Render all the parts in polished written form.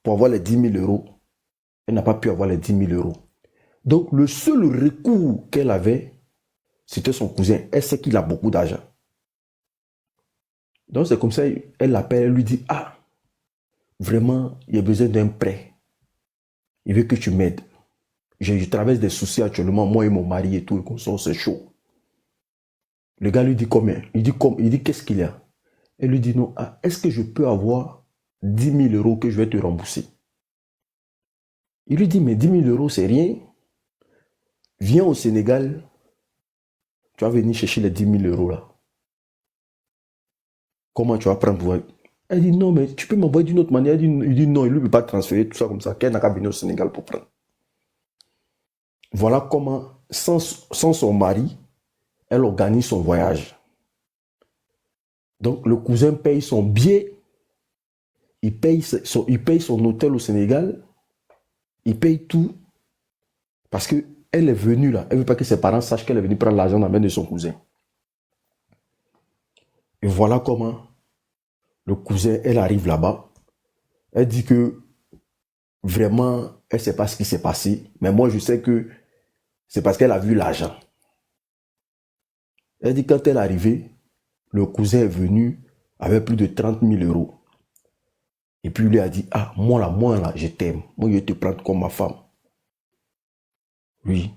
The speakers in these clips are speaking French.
pour avoir les 10 000 euros. Elle n'a pas pu avoir les 10 000 euros. Donc, le seul recours qu'elle avait, c'était son cousin. Elle sait qu'il a beaucoup d'argent. Donc, c'est comme ça, elle l'appelle, elle lui dit, ah, vraiment, il y a besoin d'un prêt. Il veut que tu m'aides. Je traverse des soucis actuellement, moi et mon mari et tout, et qu'on sort, c'est chaud. Le gars lui dit combien? Il dit qu'est-ce qu'il y a? Elle lui dit non, ah, est-ce que je peux avoir 10 000 euros que je vais te rembourser? Il lui dit, mais 10 000 euros, c'est rien. Viens au Sénégal, tu vas venir chercher les 10 000 euros là. Comment tu vas prendre pour... Elle dit non, mais tu peux m'envoyer d'une autre manière. Il dit non, il ne peut pas transférer tout ça comme ça. Qu'elle n'a qu'à venir au Sénégal pour prendre. Voilà comment, sans son mari, elle organise son voyage. Donc le cousin paye son billet, il paye son hôtel au Sénégal, il paye tout, parce qu'elle est venue là. Elle ne veut pas que ses parents sachent qu'elle est venue prendre l'argent dans la main de son cousin. Et voilà comment le cousin, elle arrive là-bas. Elle dit que vraiment, elle ne sait pas ce qui s'est passé. Mais moi, je sais que c'est parce qu'elle a vu l'argent. Elle dit quand elle est arrivée, le cousin est venu avec plus de 30 000 euros. Et puis il lui a dit, ah, moi là, je t'aime. Moi, je vais te prendre comme ma femme. Oui,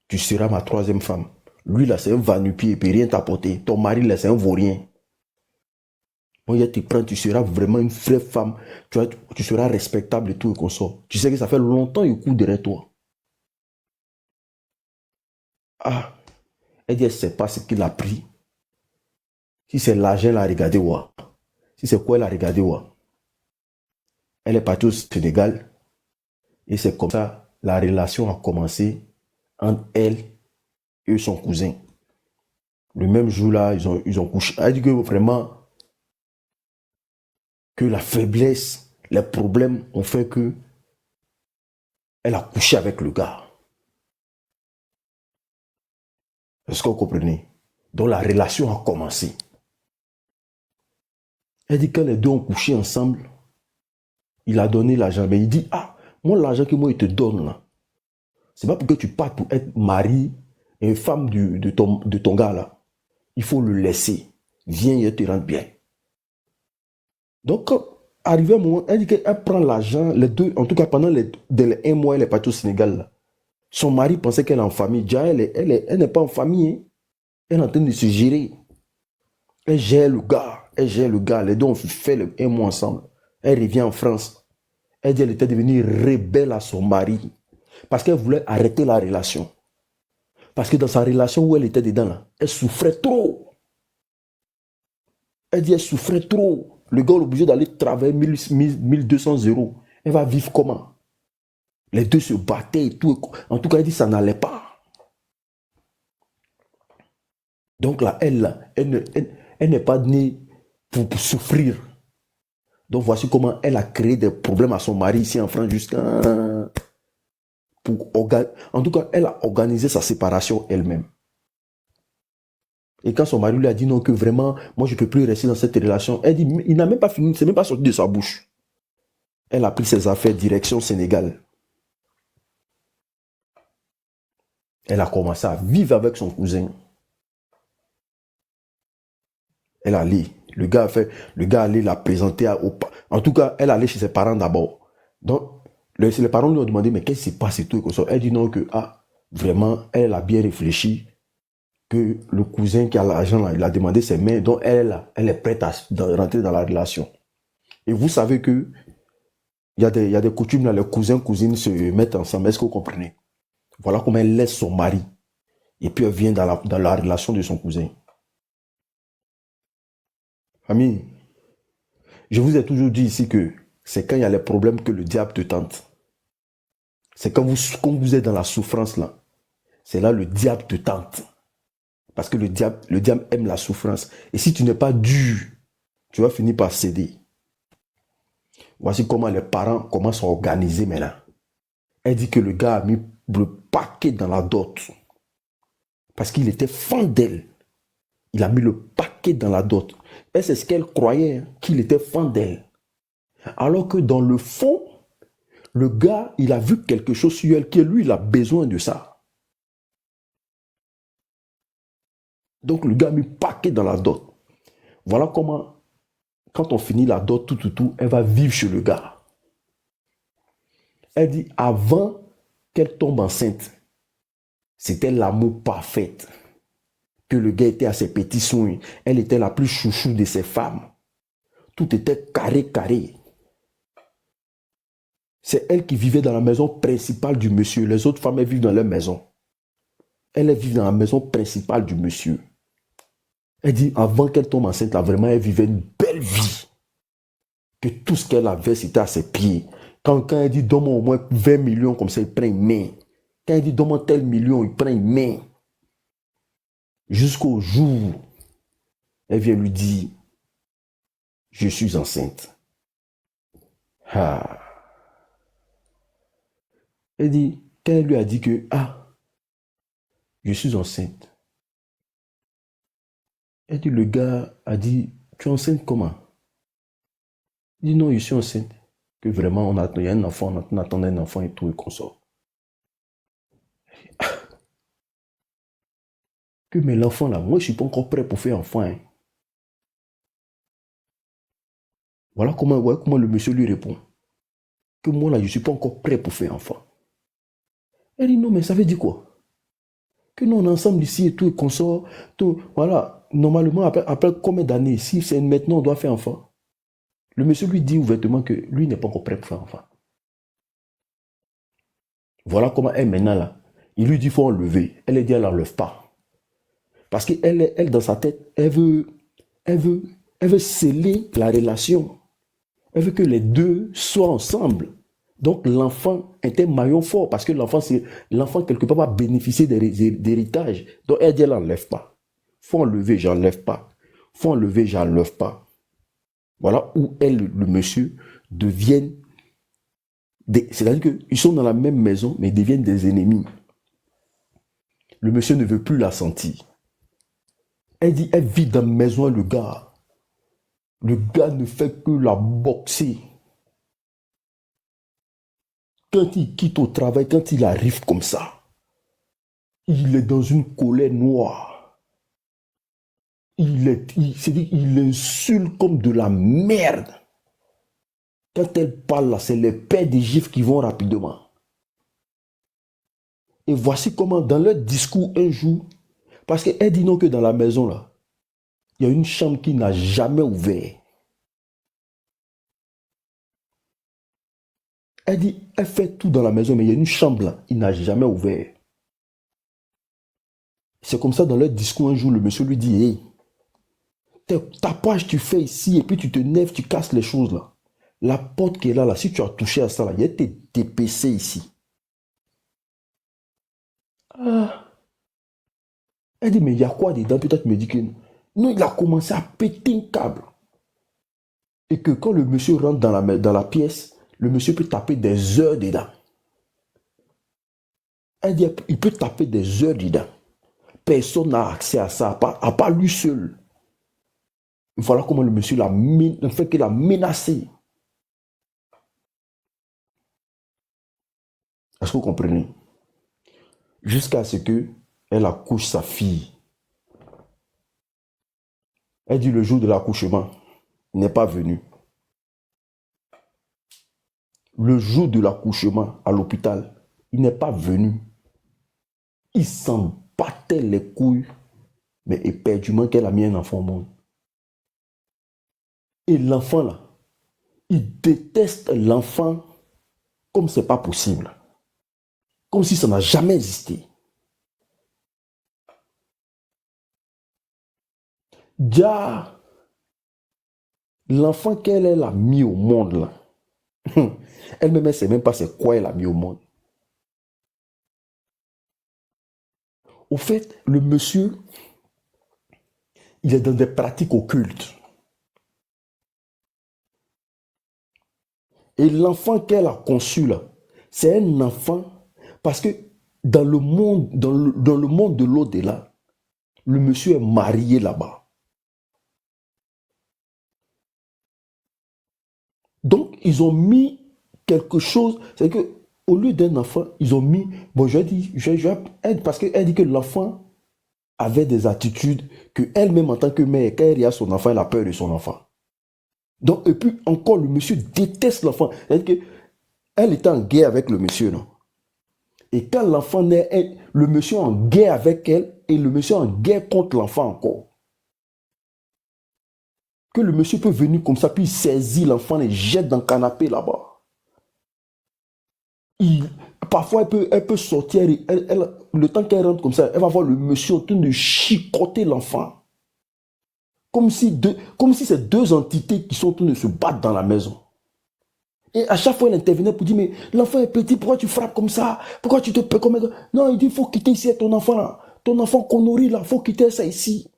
tu seras ma troisième femme. Lui là, c'est un va-nu-pied, il ne peut rien t'apporter. Ton mari là, c'est un vaurien. Moi, je te prends, tu seras vraiment une vraie femme. Tu seras respectable et tout, et qu'on sort. Tu sais que ça fait longtemps qu'il court derrière toi. Ah, elle dit, elle ne sait pas ce qu'il a pris. Si c'est l'argent, elle a regardé, ouais. Si c'est quoi, elle a regardé, ouais. Elle est partie au Sénégal. Et c'est comme ça, la relation a commencé entre elle et son cousin. Le même jour-là, ils ont couché. Elle dit que vraiment, que la faiblesse, les problèmes ont fait que elle a couché avec le gars. Est-ce que vous comprenez? Donc la relation a commencé. Elle dit que les deux ont couché ensemble. Il a donné l'argent. Mais il dit, ah, moi l'argent que moi il te donne là, c'est pas pour que tu partes pour être mari et femme de ton gars là. Il faut le laisser. Viens, il te rend bien. Donc, arrivé un moment, elle dit qu'elle prend l'argent, les deux, en tout cas pendant les 1 mois, elle est partie au Sénégal. Là. Son mari pensait qu'elle est en famille. Déjà, elle n'est pas en famille. Hein. Elle est en train de se gérer. Elle gère le gars. Les deux ont fait le 1 mois ensemble. Elle revient en France. Elle dit qu'elle était devenue rebelle à son mari. Parce qu'elle voulait arrêter la relation. Parce que dans sa relation où elle était dedans, là, elle souffrait trop. Elle dit qu'elle souffrait trop. Le gars est obligé d'aller travailler 1200 euros. Elle va vivre comment? Les deux se battaient et tout. En tout cas, elle dit que ça n'allait pas. Donc là, elle n'est pas née pour souffrir. Donc voici comment elle a créé des problèmes à son mari ici en France jusqu'à... En tout cas, elle a organisé sa séparation elle-même. Et quand son mari lui a dit non, que vraiment, moi je ne peux plus rester dans cette relation, elle dit, il n'a même pas fini, c'est même pas sorti de sa bouche. Elle a pris ses affaires, direction Sénégal. Elle a commencé à vivre avec son cousin. Elle allait. Le gars allait la présenter en tout cas, elle allait chez ses parents d'abord. Donc, les parents lui ont demandé, mais qu'est-ce qui se passe et tout et ça. Elle dit non, que vraiment, elle a bien réfléchi, que le cousin qui a l'argent, il a demandé ses mains, donc elle est prête à rentrer dans la relation. Et vous savez que il y a des coutumes là, les cousins, cousines se mettent ensemble. Est-ce que vous comprenez? Voilà comment elle laisse son mari. Et puis elle vient dans la relation de son cousin. Amis, je vous ai toujours dit ici que c'est quand il y a les problèmes que le diable te tente. C'est quand vous êtes dans la souffrance là. C'est là le diable te tente. Parce que le diable aime la souffrance. Et si tu n'es pas dur, tu vas finir par céder. Voici comment les parents commencent à organiser maintenant. Elle dit que le gars a mis le paquet dans la dot. Parce qu'il était fan d'elle. Il a mis le paquet dans la dot. Et c'est ce qu'elle croyait, qu'il était fan d'elle. Alors que dans le fond, le gars, il a vu quelque chose sur elle, que lui, il a besoin de ça. Donc le gars a mis paquet dans la dot. Voilà comment, quand on finit la dot, tout, elle va vivre chez le gars. Elle dit, avant qu'elle tombe enceinte, c'était l'amour parfait. Que le gars était à ses petits soins. Elle était la plus chouchou de ses femmes. Tout était carré. C'est elle qui vivait dans la maison principale du monsieur. Les autres femmes, elles vivent dans leur maison. Elle vit dans la maison principale du monsieur. Elle dit, avant qu'elle tombe enceinte, là, vraiment, elle vivait une belle vie. Que tout ce qu'elle avait, c'était à ses pieds. Quand elle dit, donne-moi au moins 20 millions, comme ça, il prend une main. Quand elle dit, donne-moi tel million, il prend une main. Jusqu'au jour, elle vient lui dire, je suis enceinte. Ah. Elle dit, quand elle lui a dit que, je suis enceinte. Elle dit, le gars a dit, tu es enceinte comment? Il dit, non, je suis enceinte. Que vraiment, il y a un enfant, on attendait un enfant et tout, et qu'on sort. Que, mais l'enfant là, moi, je ne suis pas encore prêt pour faire enfant. Hein. Voilà comment le monsieur lui répond. Que moi là, je ne suis pas encore prêt pour faire enfant. Elle dit, non, mais ça veut dire quoi? Que nous, on est ensemble ici et tout, et qu'on sort, tout. Voilà, normalement, après combien d'années, si c'est maintenant, on doit faire enfant. Le monsieur lui dit ouvertement que lui n'est pas encore prêt pour faire enfant. Voilà comment elle, maintenant, là, il lui dit, il faut enlever. Elle dit, elle n'enlève pas. Parce qu'elle, dans sa tête, elle veut sceller la relation. Elle veut que les deux soient ensemble. Donc, l'enfant est un maillon fort parce que l'enfant, quelque part, va bénéficier d'héritage. Donc, elle dit, elle n'enlève pas. Faut enlever, j'enlève pas. Faut enlever, j'enlève pas. Voilà où elle, le monsieur, deviennent c'est-à-dire qu'ils sont dans la même maison, mais ils deviennent des ennemis. Le monsieur ne veut plus la sentir. Elle dit, elle vit dans la maison, le gars. Le gars ne fait que la boxer. Quand il quitte au travail, quand il arrive comme ça, il est dans une colère noire. Il insulte comme de la merde. Quand elle parle là, c'est les pères des gifs qui vont rapidement. Et voici comment dans leur discours un jour, parce qu'elle dit non que dans la maison là, il y a une chambre qui n'a jamais ouvert. Elle dit, elle fait tout dans la maison, mais il y a une chambre là, il n'a jamais ouvert. C'est comme ça dans leur discours un jour, le monsieur lui dit, hey, ta page tu fais ici et puis tu te nèves, tu casses les choses là. La porte qui est là, si tu as touché à ça là, il y a tes TPC ici. Elle dit, mais il y a quoi dedans? Peut-être me dit que non, il a commencé à péter un câble. Et que quand le monsieur rentre dans la pièce, le monsieur peut taper des heures dedans. Elle dit, il peut taper des heures dedans. Personne n'a accès à ça, à part lui seul. Voilà comment le monsieur l'a menacé. Est-ce que vous comprenez? Jusqu'à ce qu'elle accouche sa fille. Elle dit le jour de l'accouchement, il n'est pas venu. Le jour de l'accouchement à l'hôpital, il n'est pas venu. Il s'en battait les couilles, mais éperdument qu'elle a mis un enfant au monde. Et l'enfant là, il déteste l'enfant comme c'est pas possible. Comme si ça n'a jamais existé. Déjà, l'enfant qu'elle a mis au monde là, elle-même, elle ne sait même pas c'est quoi elle a mis au monde. Au fait, le monsieur, il est dans des pratiques occultes. Et l'enfant qu'elle a conçu là, c'est un enfant parce que dans le monde de l'au-delà, le monsieur est marié là-bas. Donc, ils ont mis quelque chose, c'est que au lieu d'un enfant, ils ont mis, bon, parce qu'elle dit que l'enfant avait des attitudes que elle-même en tant que mère, quand elle a son enfant, elle a peur de son enfant. Donc, et puis encore, le monsieur déteste l'enfant. C'est-à-dire qu'elle était en guerre avec le monsieur, non? Et quand l'enfant naît, le monsieur est en guerre avec elle et le monsieur est en guerre contre l'enfant encore. Que le monsieur peut venir comme ça, puis il saisit l'enfant et jette dans le canapé là-bas. Parfois, elle peut sortir, le temps qu'elle rentre comme ça, elle va voir le monsieur en train de chicoter l'enfant. Comme si c'est deux entités qui sont en train de se battre dans la maison. Et à chaque fois, elle intervenait pour dire, mais l'enfant est petit, pourquoi tu frappes comme ça? Pourquoi tu te peux comme ça? Non, il dit, il faut quitter ici ton enfant là. Ton enfant qu'on nourrit là, il faut quitter ça ici.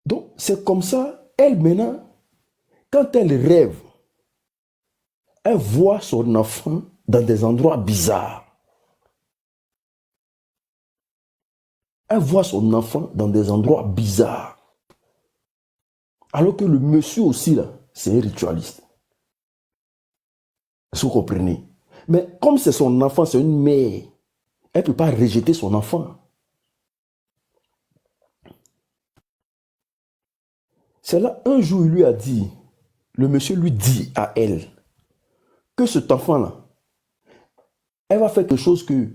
Donc, c'est comme ça, elle maintenant, quand elle rêve, elle voit son enfant dans des endroits bizarres. Elle voit son enfant dans des endroits bizarres. Alors que le monsieur aussi, là, c'est un ritualiste. Est-ce que vous comprenez? Mais comme c'est son enfant, c'est une mère, elle ne peut pas rejeter son enfant. C'est là, un jour, il lui a dit, le monsieur lui dit à elle, que cet enfant-là, elle va faire quelque chose qui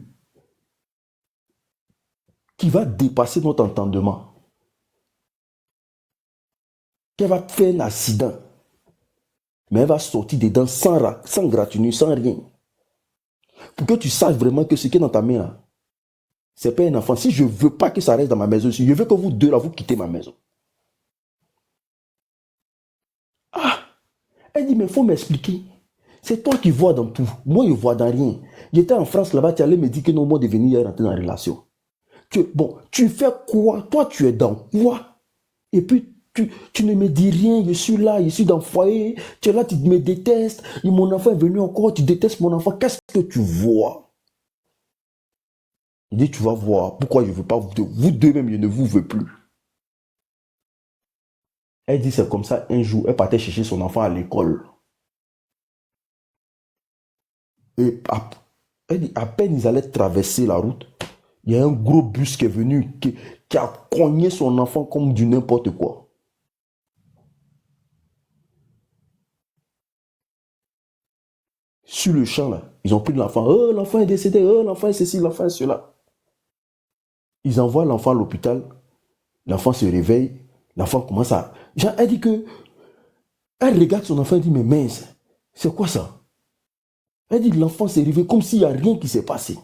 va dépasser notre entendement. Qu'elle va faire un accident. Mais elle va sortir dedans sans gratinure, sans rien. Pour que tu saches vraiment que ce qui est dans ta main là, c'est pas un enfant. Si je ne veux pas que ça reste dans ma maison, si je veux que vous deux là, vous quittez ma maison. Ah! Elle dit, mais il faut m'expliquer. C'est toi qui vois dans tout. Moi, je ne vois dans rien. J'étais en France là-bas, tu allais me dire que non, moi, de venir rentrer dans la relation. Bon, tu fais quoi? Toi, tu es dans quoi? Et puis, tu ne me dis rien, je suis là, je suis dans le foyer, tu es là, tu me détestes, et mon enfant est venu encore, tu détestes mon enfant, qu'est-ce que tu vois? Il dit, tu vas voir, pourquoi je ne veux pas vous deux même, je ne vous veux plus. Elle dit, c'est comme ça, un jour, elle partait chercher son enfant à l'école. Et elle dit, à peine ils allaient traverser la route, il y a un gros bus qui est venu, qui a cogné son enfant comme du n'importe quoi. Sur le champ, là, ils ont pris l'enfant. Oh, l'enfant est décédé. Oh, l'enfant est ceci, l'enfant est cela. Ils envoient l'enfant à l'hôpital. L'enfant se réveille. L'enfant commence à... Elle dit que... Elle regarde son enfant et dit, mais mince, c'est quoi ça? Elle dit, l'enfant s'est réveillé comme s'il n'y a rien qui s'est passé.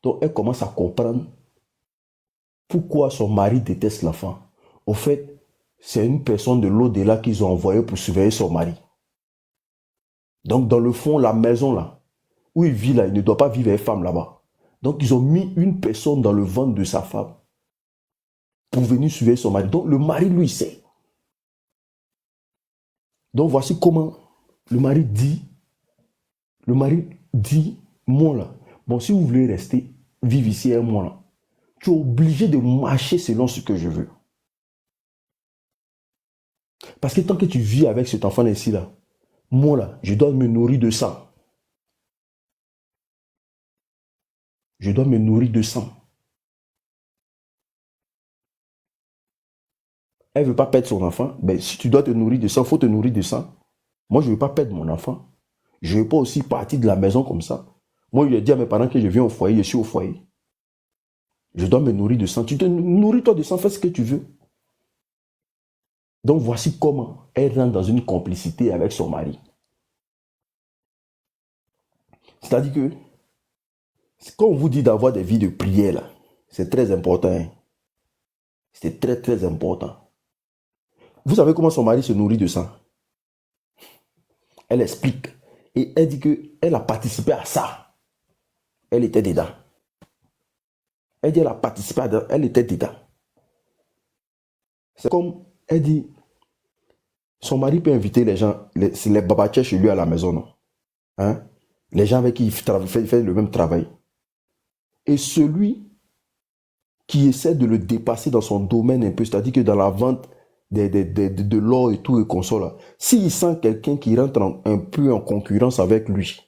Donc, elle commence à comprendre pourquoi son mari déteste l'enfant. Au fait, c'est une personne de l'au-delà qu'ils ont envoyé pour surveiller son mari. Donc, dans le fond, la maison là, où il vit là, il ne doit pas vivre avec femme là-bas. Donc, ils ont mis une personne dans le ventre de sa femme pour venir surveiller son mari. Donc, le mari, lui, sait. Donc, voici comment le mari dit, moi là, bon, si vous voulez rester, vivre ici avec moi là, tu es obligé de marcher selon ce que je veux. Parce que tant que tu vis avec cet enfant ici là, moi là, je dois me nourrir de sang. Je dois me nourrir de sang. Elle ne veut pas perdre son enfant. Ben, si tu dois te nourrir de sang, il faut te nourrir de sang. Moi, je ne veux pas perdre mon enfant. Je ne veux pas aussi partir de la maison comme ça. Moi, je lui ai dit à mes parents que je viens au foyer, je suis au foyer. Je dois me nourrir de sang. Tu te nourris toi de sang, fais ce que tu veux. Donc, voici comment elle rentre dans une complicité avec son mari. C'est-à-dire que, quand on vous dit d'avoir des vies de prière, là, c'est très important. Hein? C'est très, très important. Vous savez comment son mari se nourrit de sang? Elle explique. Et elle dit qu'elle a participé à ça. Elle était dedans. Elle dit qu'elle a participé à ça. Elle était dedans. C'est comme, elle dit, son mari peut inviter les gens, les babatiers chez lui à la maison, non? Hein? Les gens avec qui il fait le même travail. Et celui qui essaie de le dépasser dans son domaine un peu, c'est-à-dire que dans la vente de l'or et tout et consort là, s'il sent quelqu'un qui rentre un peu en concurrence avec lui,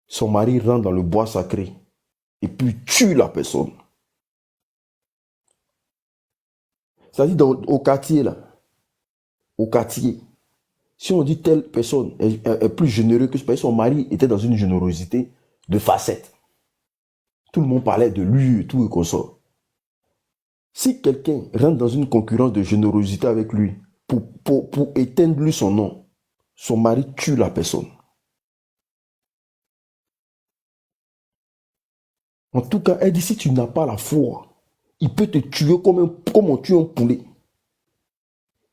son mari rentre dans le bois sacré et puis tue la personne. C'est-à-dire au quartier là, au quartier, si on dit telle personne est plus généreuse que son mari était dans une générosité de facette. Tout le monde parlait de lui et tout et consort. Si quelqu'un rentre dans une concurrence de générosité avec lui pour éteindre lui son nom, son mari tue la personne. En tout cas, elle dit, si tu n'as pas la foi, il peut te tuer comme on tue un poulet.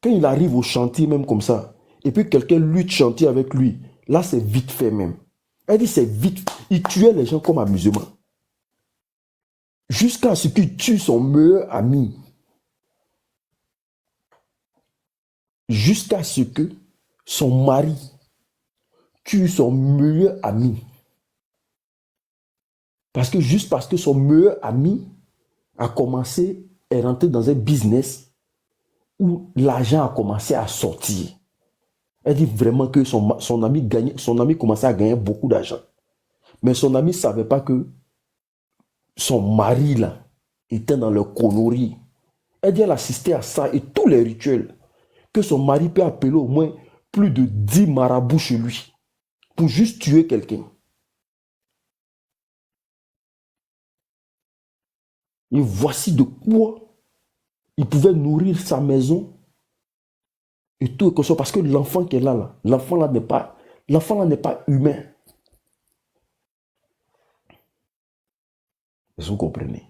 Quand il arrive au chantier même comme ça, et puis quelqu'un lutte chantier avec lui, là c'est vite fait même. Elle dit c'est vite. Il tuait les gens comme amusement. Jusqu'à ce qu'il tue son meilleur ami. Jusqu'à ce que son mari tue son meilleur ami. Juste parce que son meilleur ami a commencé, est rentré dans un business où l'argent a commencé à sortir. Elle dit vraiment que son ami commençait à gagner beaucoup d'argent. Mais son ami ne savait pas que son mari là était dans le connerie. Elle dit elle assistait à ça et tous les rituels que son mari peut appeler au moins plus de 10 marabouts chez lui pour juste tuer quelqu'un. Et voici de quoi il pouvait nourrir sa maison et tout et que ça, parce que l'enfant qu'elle a là, l'enfant là n'est pas humain. Est-ce que vous comprenez?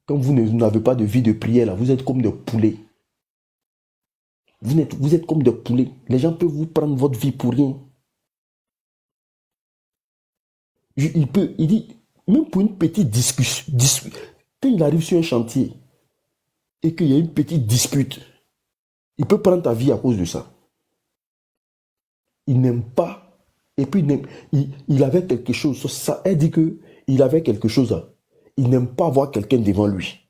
Quand vous n'avez pas de vie de prière là, vous êtes comme des poulets. Vous êtes comme des poulets. Les gens peuvent vous prendre votre vie pour rien. Il dit, même pour une petite discussion, quand il arrive sur un chantier et qu'il y a une petite dispute, il peut prendre ta vie à cause de ça. Il n'aime pas. Et puis, il avait quelque chose. Ça, elle dit qu'il avait quelque chose. Il n'aime pas voir quelqu'un devant lui.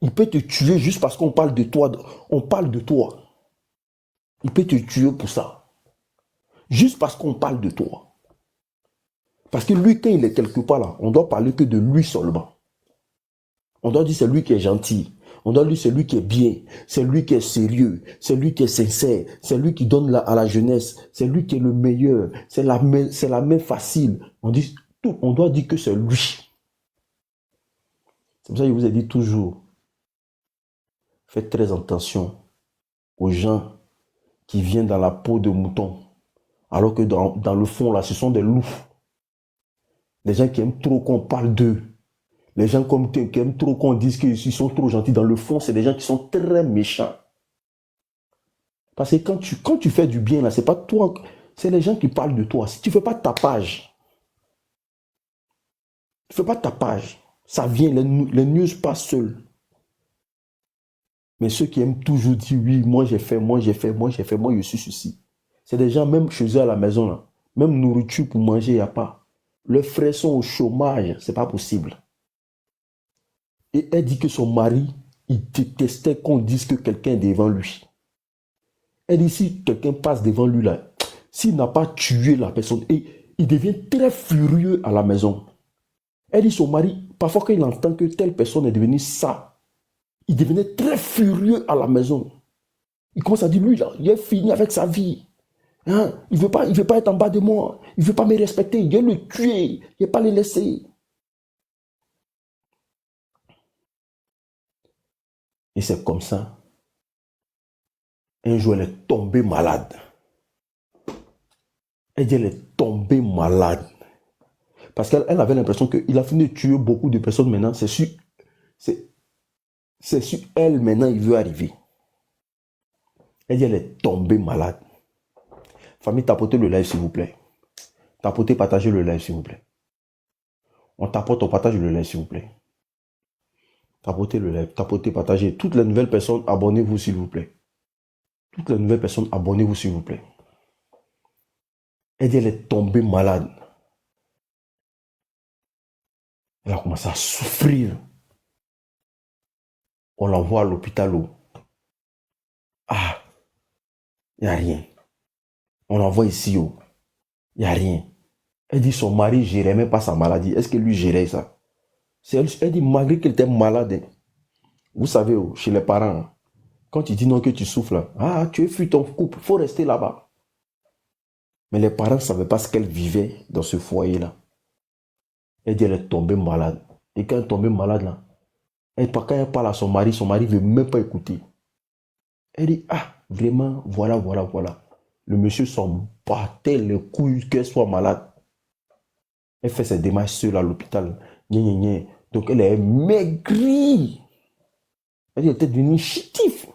Il peut te tuer juste parce qu'on parle de toi. On parle de toi. Il peut te tuer pour ça. Juste parce qu'on parle de toi. Parce que lui, quand il est quelque part là, on doit parler que de lui seulement. On doit dire c'est lui qui est gentil. On doit dire c'est lui qui est bien. C'est lui qui est sérieux. C'est lui qui est sincère. C'est lui qui donne à la jeunesse. C'est lui qui est le meilleur. C'est la main facile. On doit dire que c'est lui. C'est pour ça que je vous ai dit toujours, faites très attention aux gens qui viennent dans la peau de mouton. Alors que dans le fond, là, ce sont des loups. Les gens qui aiment trop qu'on parle d'eux. Les gens qui aiment trop qu'on dise qu'ils sont trop gentils. Dans le fond, c'est des gens qui sont très méchants. Parce que quand tu fais du bien, là, c'est pas toi, c'est les gens qui parlent de toi. Si tu ne fais pas de tapage, ça vient, les news passent seuls. Mais ceux qui aiment toujours dire, oui, moi j'ai fait, moi je suis ceci. C'est des gens, même chez eux à la maison, là, même nourriture pour manger, il n'y a pas. Leurs frères sont au chômage, c'est pas possible. Et elle dit que son mari, il détestait qu'on dise que quelqu'un est devant lui. Elle dit, si quelqu'un passe devant lui là, s'il n'a pas tué la personne, et il devient très furieux à la maison. Elle dit, son mari, parfois quand il entend que telle personne est devenue ça, il devenait très furieux à la maison. Il commence à dire, lui là, il est fini avec sa vie. Hein? Il veut pas être en bas de moi. Il ne veut pas me respecter. Il veut le tuer. Il ne veut pas le laisser. Et c'est comme ça. Un jour, elle est tombée malade. Elle dit, elle est tombée malade. Parce qu'elle avait l'impression qu'il a fini de tuer beaucoup de personnes maintenant. C'est sur elle maintenant, il veut arriver. Elle dit, elle est tombée malade. Famille, tapotez le live, s'il vous plaît. Tapotez, partagez le live, s'il vous plaît. On tapote, on partage le live, s'il vous plaît. Tapotez le live, tapotez, partagez. Toutes les nouvelles personnes, abonnez-vous, s'il vous plaît. Toutes les nouvelles personnes, abonnez-vous, s'il vous plaît. Elle dit, elle est tombée malade. Elle a commencé à souffrir. On l'envoie à l'hôpital. Ah, il n'y a rien. On l'envoie ici. Il n'y a rien. Elle dit son mari ne gérait même pas sa maladie. Est-ce que lui gérait ça? Elle dit malgré qu'elle était malade. Vous savez, chez les parents, quand tu dis non que tu souffres, là, ah, tu es fui ton couple, il faut rester là-bas. Mais les parents ne savaient pas ce qu'elle vivait dans ce foyer-là. Elle dit elle est tombée malade. Et quand elle est tombée malade, là, quand elle parle à son mari ne veut même pas écouter. Elle dit, ah, vraiment, voilà. Le monsieur s'en battait les couilles qu'elle soit malade. Elle fait ses démarches seule à l'hôpital. Donc elle est maigrie. Elle dit, elle était devenue chétive.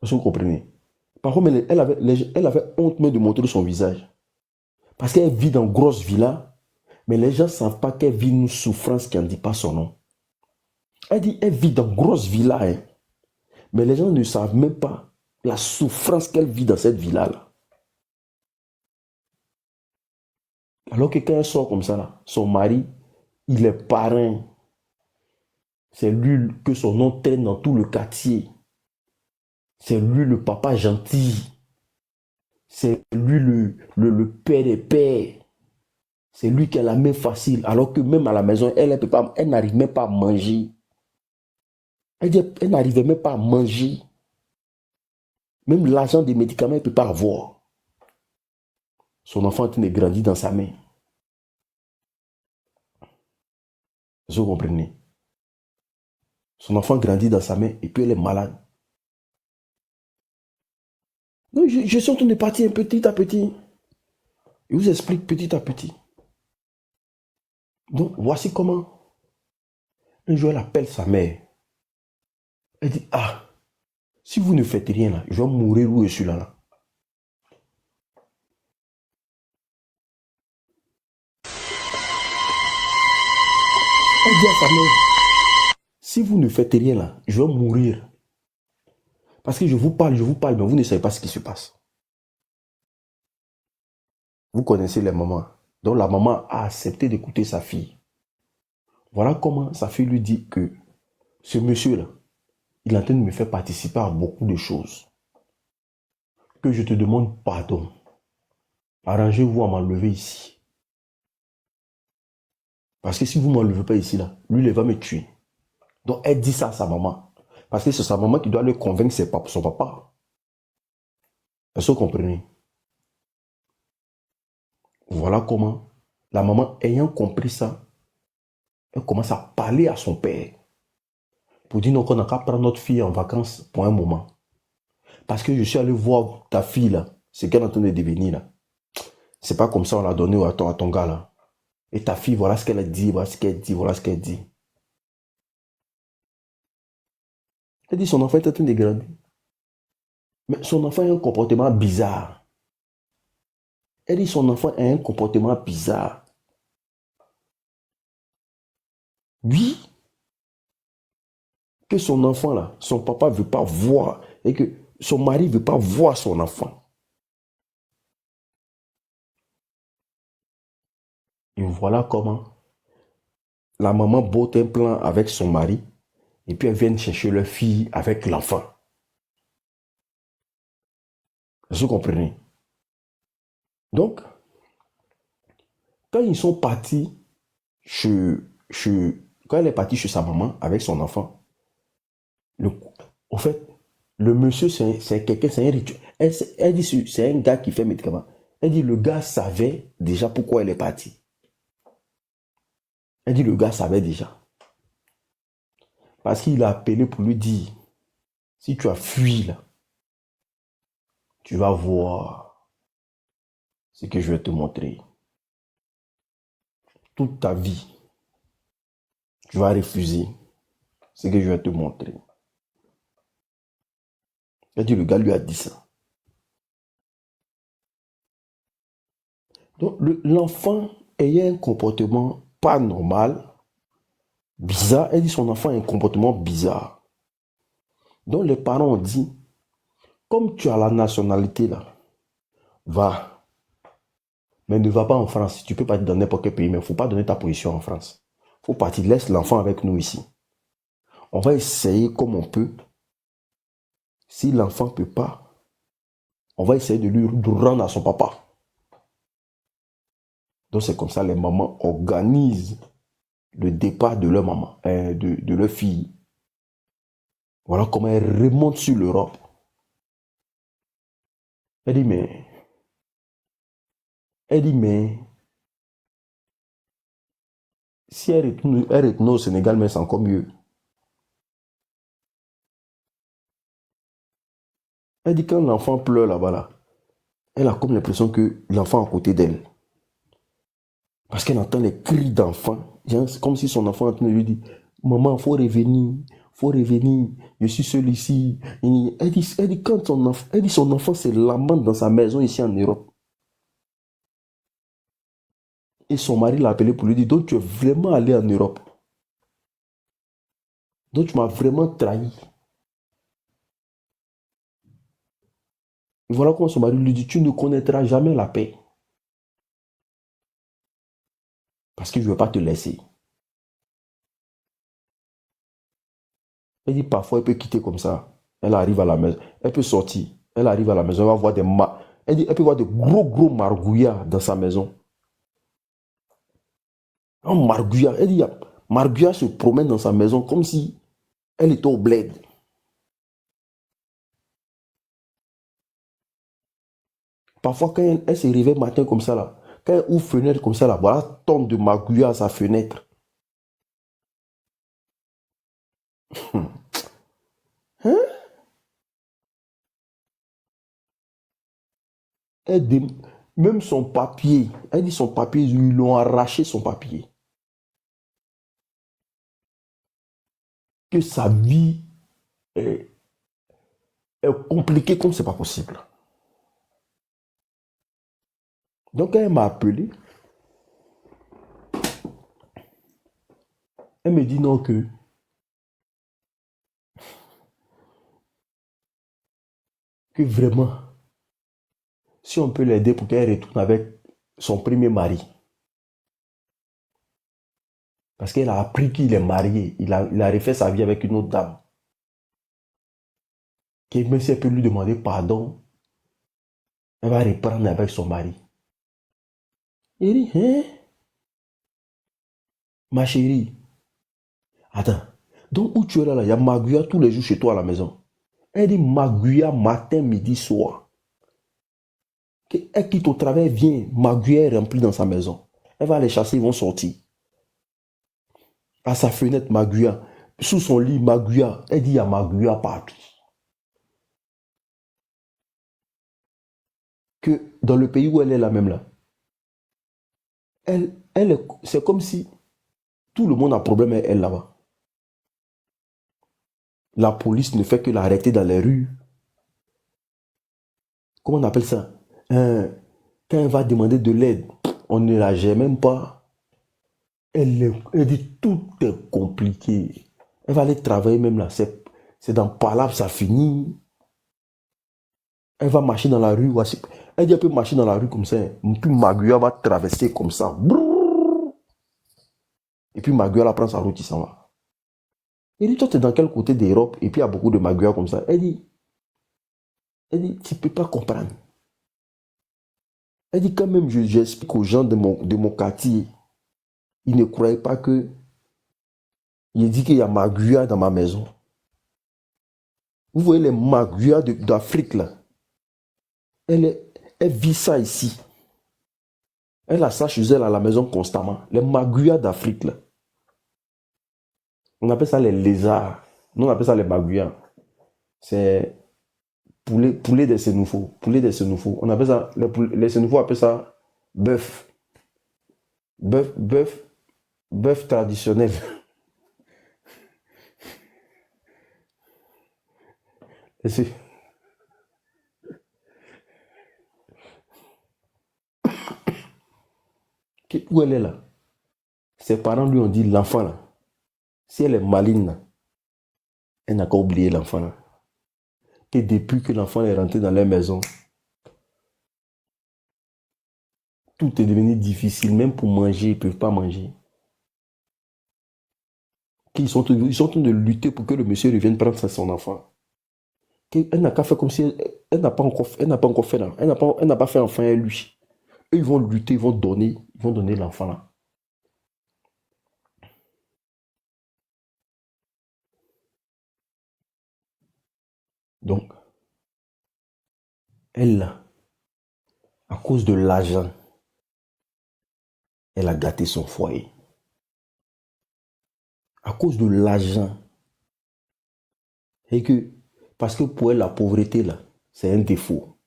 Est-ce que vous comprenez? Par contre, elle avait honte même de montrer son visage. Parce qu'elle vit dans une grosse villa, mais les gens ne savent pas qu'elle vit une souffrance qui n'en dit pas son nom. Elle dit, elle vit dans une grosse villa, hein, mais les gens ne savent même pas la souffrance qu'elle vit dans cette villa-là. Alors que quand elle sort comme ça, là, son mari, il est parrain. C'est lui que son nom traîne dans tout le quartier. C'est lui le papa gentil. C'est lui le père des pères. C'est lui qui a la main facile. Alors que même à la maison, elle n'arrive même pas à manger. Elle dit, elle n'arrivait même pas à manger. Même l'argent des médicaments, elle ne peut pas avoir. Son enfant est grandi dans sa main. Vous comprenez? Son enfant grandit dans sa main et puis elle est malade. Donc, je suis en train de partir petit à petit. Je vous explique petit à petit. Donc, voici comment. Un jour, elle appelle sa mère. Elle dit, ah, si vous ne faites rien là, je vais mourir où je suis là. Elle dit à sa mère, si vous ne faites rien là, je vais mourir. Parce que je vous parle, mais vous ne savez pas ce qui se passe. Vous connaissez les mamans. Donc la maman a accepté d'écouter sa fille. Voilà comment sa fille lui dit que ce monsieur-là, il est en train de me faire participer à beaucoup de choses. Que je te demande pardon. Arrangez-vous à m'enlever ici. Parce que si vous ne m'enlevez pas ici, là, lui, il va me tuer. Donc elle dit ça à sa maman. Parce que c'est sa maman qui doit le convaincre son papa. Est-ce que vous comprenez? Voilà comment la maman, ayant compris ça, elle commence à parler à son père. Pour dire non, qu'on n'a qu'à prendre notre fille en vacances pour un moment. Parce que je suis allé voir ta fille là, ce qu'elle est en train de devenir là. C'est pas comme ça on l'a donné à ton gars là. Et ta fille, voilà ce qu'elle a dit, voilà ce qu'elle dit, voilà ce qu'elle dit. Elle dit son enfant est en train de grandir. Mais son enfant a un comportement bizarre. Elle dit son enfant a un comportement bizarre. Oui, que son enfant là, son papa ne veut pas voir et que son mari ne veut pas voir son enfant. Et voilà comment la maman botte un plan avec son mari et puis elle vient chercher leur fille avec l'enfant. Vous comprenez? Donc, quand ils sont partis quand elle est partie chez sa maman avec son enfant, au fait, le monsieur, c'est quelqu'un, c'est un rituel. Elle dit c'est un gars qui fait médicament. Elle dit le gars savait déjà pourquoi elle est partie. Elle dit le gars savait déjà. Parce qu'il a appelé pour lui dire, si tu as fui là, tu vas voir ce que je vais te montrer. Toute ta vie, tu vas refuser ce que je vais te montrer. Elle dit, le gars lui a dit ça. Donc, l'enfant ayant un comportement pas normal, bizarre, elle dit son enfant a un comportement bizarre. Donc, les parents ont dit, comme tu as la nationalité là, va, Mais ne va pas en France. Tu peux partir dans n'importe quel pays, mais il ne faut pas donner ta position en France. Il faut partir, laisse l'enfant avec nous ici. On va essayer comme on peut. Si l'enfant ne peut pas, on va essayer de lui rendre à son papa. Donc c'est comme ça, les mamans organisent le départ de leur maman, de leur fille. Voilà comment elle remonte sur l'Europe. Elle dit, mais, si elle retourne au Sénégal, mais c'est encore mieux. Elle dit, quand l'enfant pleure là-bas, là, elle a comme l'impression que l'enfant est à côté d'elle. Parce qu'elle entend les cris d'enfant. C'est comme si son enfant est en train de lui dire, maman, il faut revenir, je suis seul ici. Elle dit quand son enfant se lamente dans sa maison ici en Europe. Et son mari l'a appelé pour lui dire, donc tu es vraiment allé en Europe. Donc tu m'as vraiment trahi. Et voilà quand son mari lui dit, tu ne connaîtras jamais la paix. Parce que je ne veux pas te laisser. Elle dit, parfois elle peut quitter comme ça. Elle arrive à la maison. Elle peut sortir. Elle arrive à la maison. Elle va voir elle dit, elle peut voir de gros margouillards dans sa maison. Un margouillard. Elle dit, margouillard se promène dans sa maison comme si elle était au bled. Parfois, quand elle se réveille matin comme ça, là, quand elle ouvre fenêtre comme ça, là, voilà, tombe de margouillard à sa fenêtre. Hein? Même son papier, elle dit son papier, ils l'ont arraché son papier. Que sa vie est compliquée comme c'est pas possible. Donc quand elle m'a appelé, elle me dit non que vraiment, si on peut l'aider pour qu'elle retourne avec son premier mari. Parce qu'elle a appris qu'il est marié. Il a refait sa vie avec une autre dame. Que même si elle peut lui demander pardon, elle va reprendre avec son mari. Il dit, hein? Ma chérie, attends. Donc où tu es là, il y a Maguia tous les jours chez toi à la maison. Elle dit Maguia matin, midi, soir. Elle quitte au travail, vient. Maguia est remplie dans sa maison. Elle va les chasser, ils vont sortir. À sa fenêtre, Maguia. Sous son lit, Maguia. Elle dit il y a Maguia partout. Que dans le pays où elle est là même là, c'est comme si tout le monde a problème avec elle là-bas. La police ne fait que l'arrêter dans les rues. Comment on appelle ça? Quand elle va demander de l'aide, on ne la gère même pas. Elle dit tout est compliqué. Elle va aller travailler même là. C'est dans Palab, ça finit. Elle va marcher dans la rue. Elle dit elle peut marcher dans la rue comme ça. Puis Maguia va traverser comme ça. Et puis Maguia la prend sa route, il s'en va. Elle dit toi, tu es dans quel côté d'Europe? Et puis il y a beaucoup de Maguia comme ça. Elle dit, tu ne peux pas comprendre. Elle dit quand même, j'explique aux gens de mon quartier. Ils ne croyaient pas que... Il dit qu'il y a Maguia dans ma maison. Vous voyez les Maguia d'Afrique là. Elle vit ça ici. Elle a ça chez elle à la maison constamment. Les Maguia d'Afrique là. On appelle ça les lézards. Nous on appelle ça les Maguia. C'est poulet des Sénoufos. Poulet des Sénoufos. On appelle ça, les Sénoufos appellent ça bœuf. Bœuf traditionnel. Où elle est là? Ses parents lui ont dit, l'enfant là, si elle est maligne là, elle n'a qu'à oublier l'enfant là. Que depuis que l'enfant est rentré dans leur maison, Tout est devenu difficile, même pour manger, ils ne peuvent pas manger. Ils sont en train de lutter pour que le monsieur revienne prendre son enfant. Elle n'a qu'à faire comme si elle n'a pas encore, elle n'a pas encore fait là. Elle n'a pas fait enfant à lui. Eux, ils vont lutter, ils vont donner l'enfant là. Donc, elle, là, à cause de l'argent, elle a gâté son foyer. À cause de l'argent. Et que, parce que pour elle, la pauvreté, là, c'est un défaut.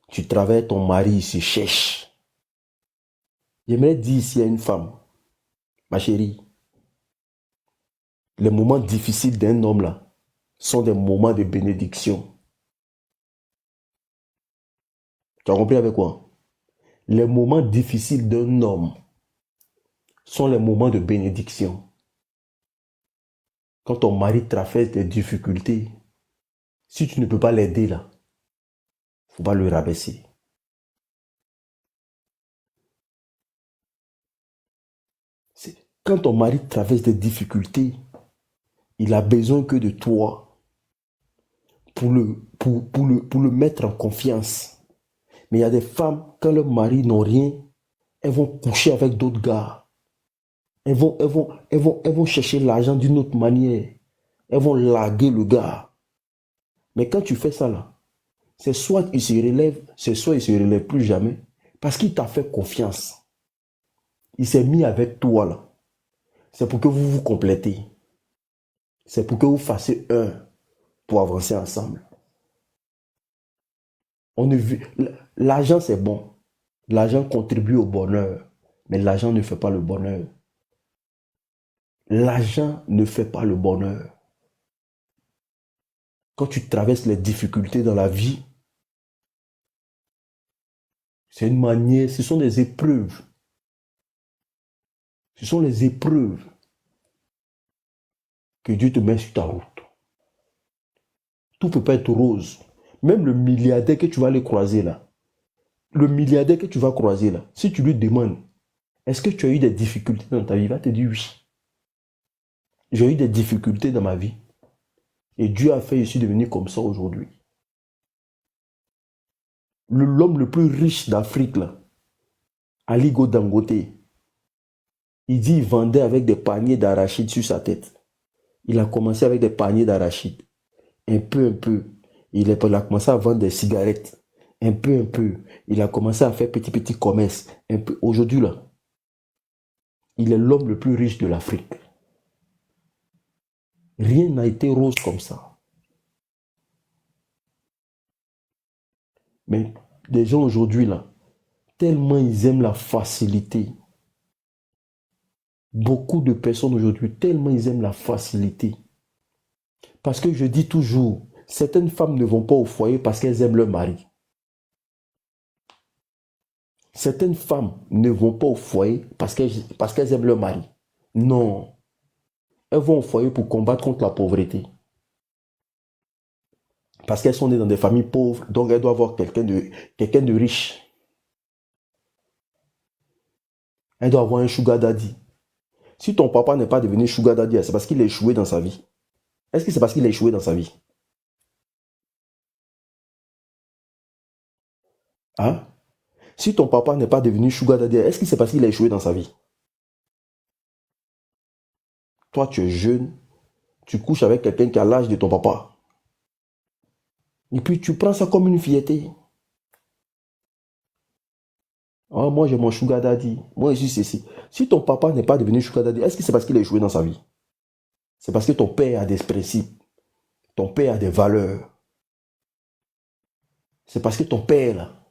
Tu travailles, ton mari, il se cherche. J'aimerais dire ici à une femme, ma chérie, les moments difficiles d'un homme, là, sont des moments de bénédiction. Tu as compris avec quoi? Les moments difficiles d'un homme sont les moments de bénédiction. Quand ton mari traverse des difficultés, si tu ne peux pas l'aider là, il ne faut pas le rabaisser. Quand ton mari traverse des difficultés, il a besoin que de toi pour le mettre en confiance. Mais il y a des femmes, quand leurs maris n'ont rien, elles vont coucher avec d'autres gars. Elles vont chercher l'argent d'une autre manière. Elles vont larguer le gars. Mais quand tu fais ça là, c'est soit il se relève, c'est soit il se relève plus jamais. Parce qu'il t'a fait confiance. Il s'est mis avec toi là. C'est pour que vous vous complétez. C'est pour que vous fassiez un pour avancer ensemble. L'argent c'est bon. L'argent contribue au bonheur. Mais l'argent ne fait pas le bonheur. L'argent ne fait pas le bonheur. Quand tu traverses les difficultés dans la vie, c'est une manière, ce sont des épreuves. Ce sont les épreuves que Dieu te met sur ta route. Tout ne peut pas être rose. Même le milliardaire que tu vas aller croiser là, le milliardaire que tu vas croiser là, si tu lui demandes, est-ce que tu as eu des difficultés dans ta vie? Il va te dire oui. J'ai eu des difficultés dans ma vie. Et Dieu a fait, je suis devenu comme ça aujourd'hui. L'homme le plus riche d'Afrique, là, Aliko Dangote, il dit qu'il vendait avec des paniers d'arachides sur sa tête. Il a commencé avec des paniers d'arachides. Un peu. Il a commencé à vendre des cigarettes. Un peu. Il a commencé à faire petit commerce. Un peu. Aujourd'hui, là, il est l'homme le plus riche de l'Afrique. Rien n'a été rose comme ça. Mais les gens aujourd'hui, là, tellement ils aiment la facilité. Beaucoup de personnes aujourd'hui, tellement ils aiment la facilité. Parce que je dis toujours, certaines femmes ne vont pas au foyer parce qu'elles aiment leur mari. Certaines femmes ne vont pas au foyer parce qu'elles aiment leur mari. Non. Elles vont au foyer pour combattre contre la pauvreté. Parce qu'elles sont nées dans des familles pauvres, donc elles doivent avoir quelqu'un de riche. Elles doivent avoir un sugar daddy. Si ton papa n'est pas devenu sugar daddy, c'est parce qu'il a échoué dans sa vie. Est-ce que c'est parce qu'il a échoué dans sa vie? Hein? Si ton papa n'est pas devenu sugar daddy, est-ce que c'est parce qu'il a échoué dans sa vie? Toi, tu es jeune, tu couches avec quelqu'un qui a l'âge de ton papa. Et puis tu prends ça comme une fierté. Oh, moi, j'ai mon sugar daddy. Moi, je suis ceci. Si ton papa n'est pas devenu sugar daddy, est-ce que c'est parce qu'il a échoué dans sa vie? C'est parce que ton père a des principes. Ton père a des valeurs. C'est parce que ton père, là,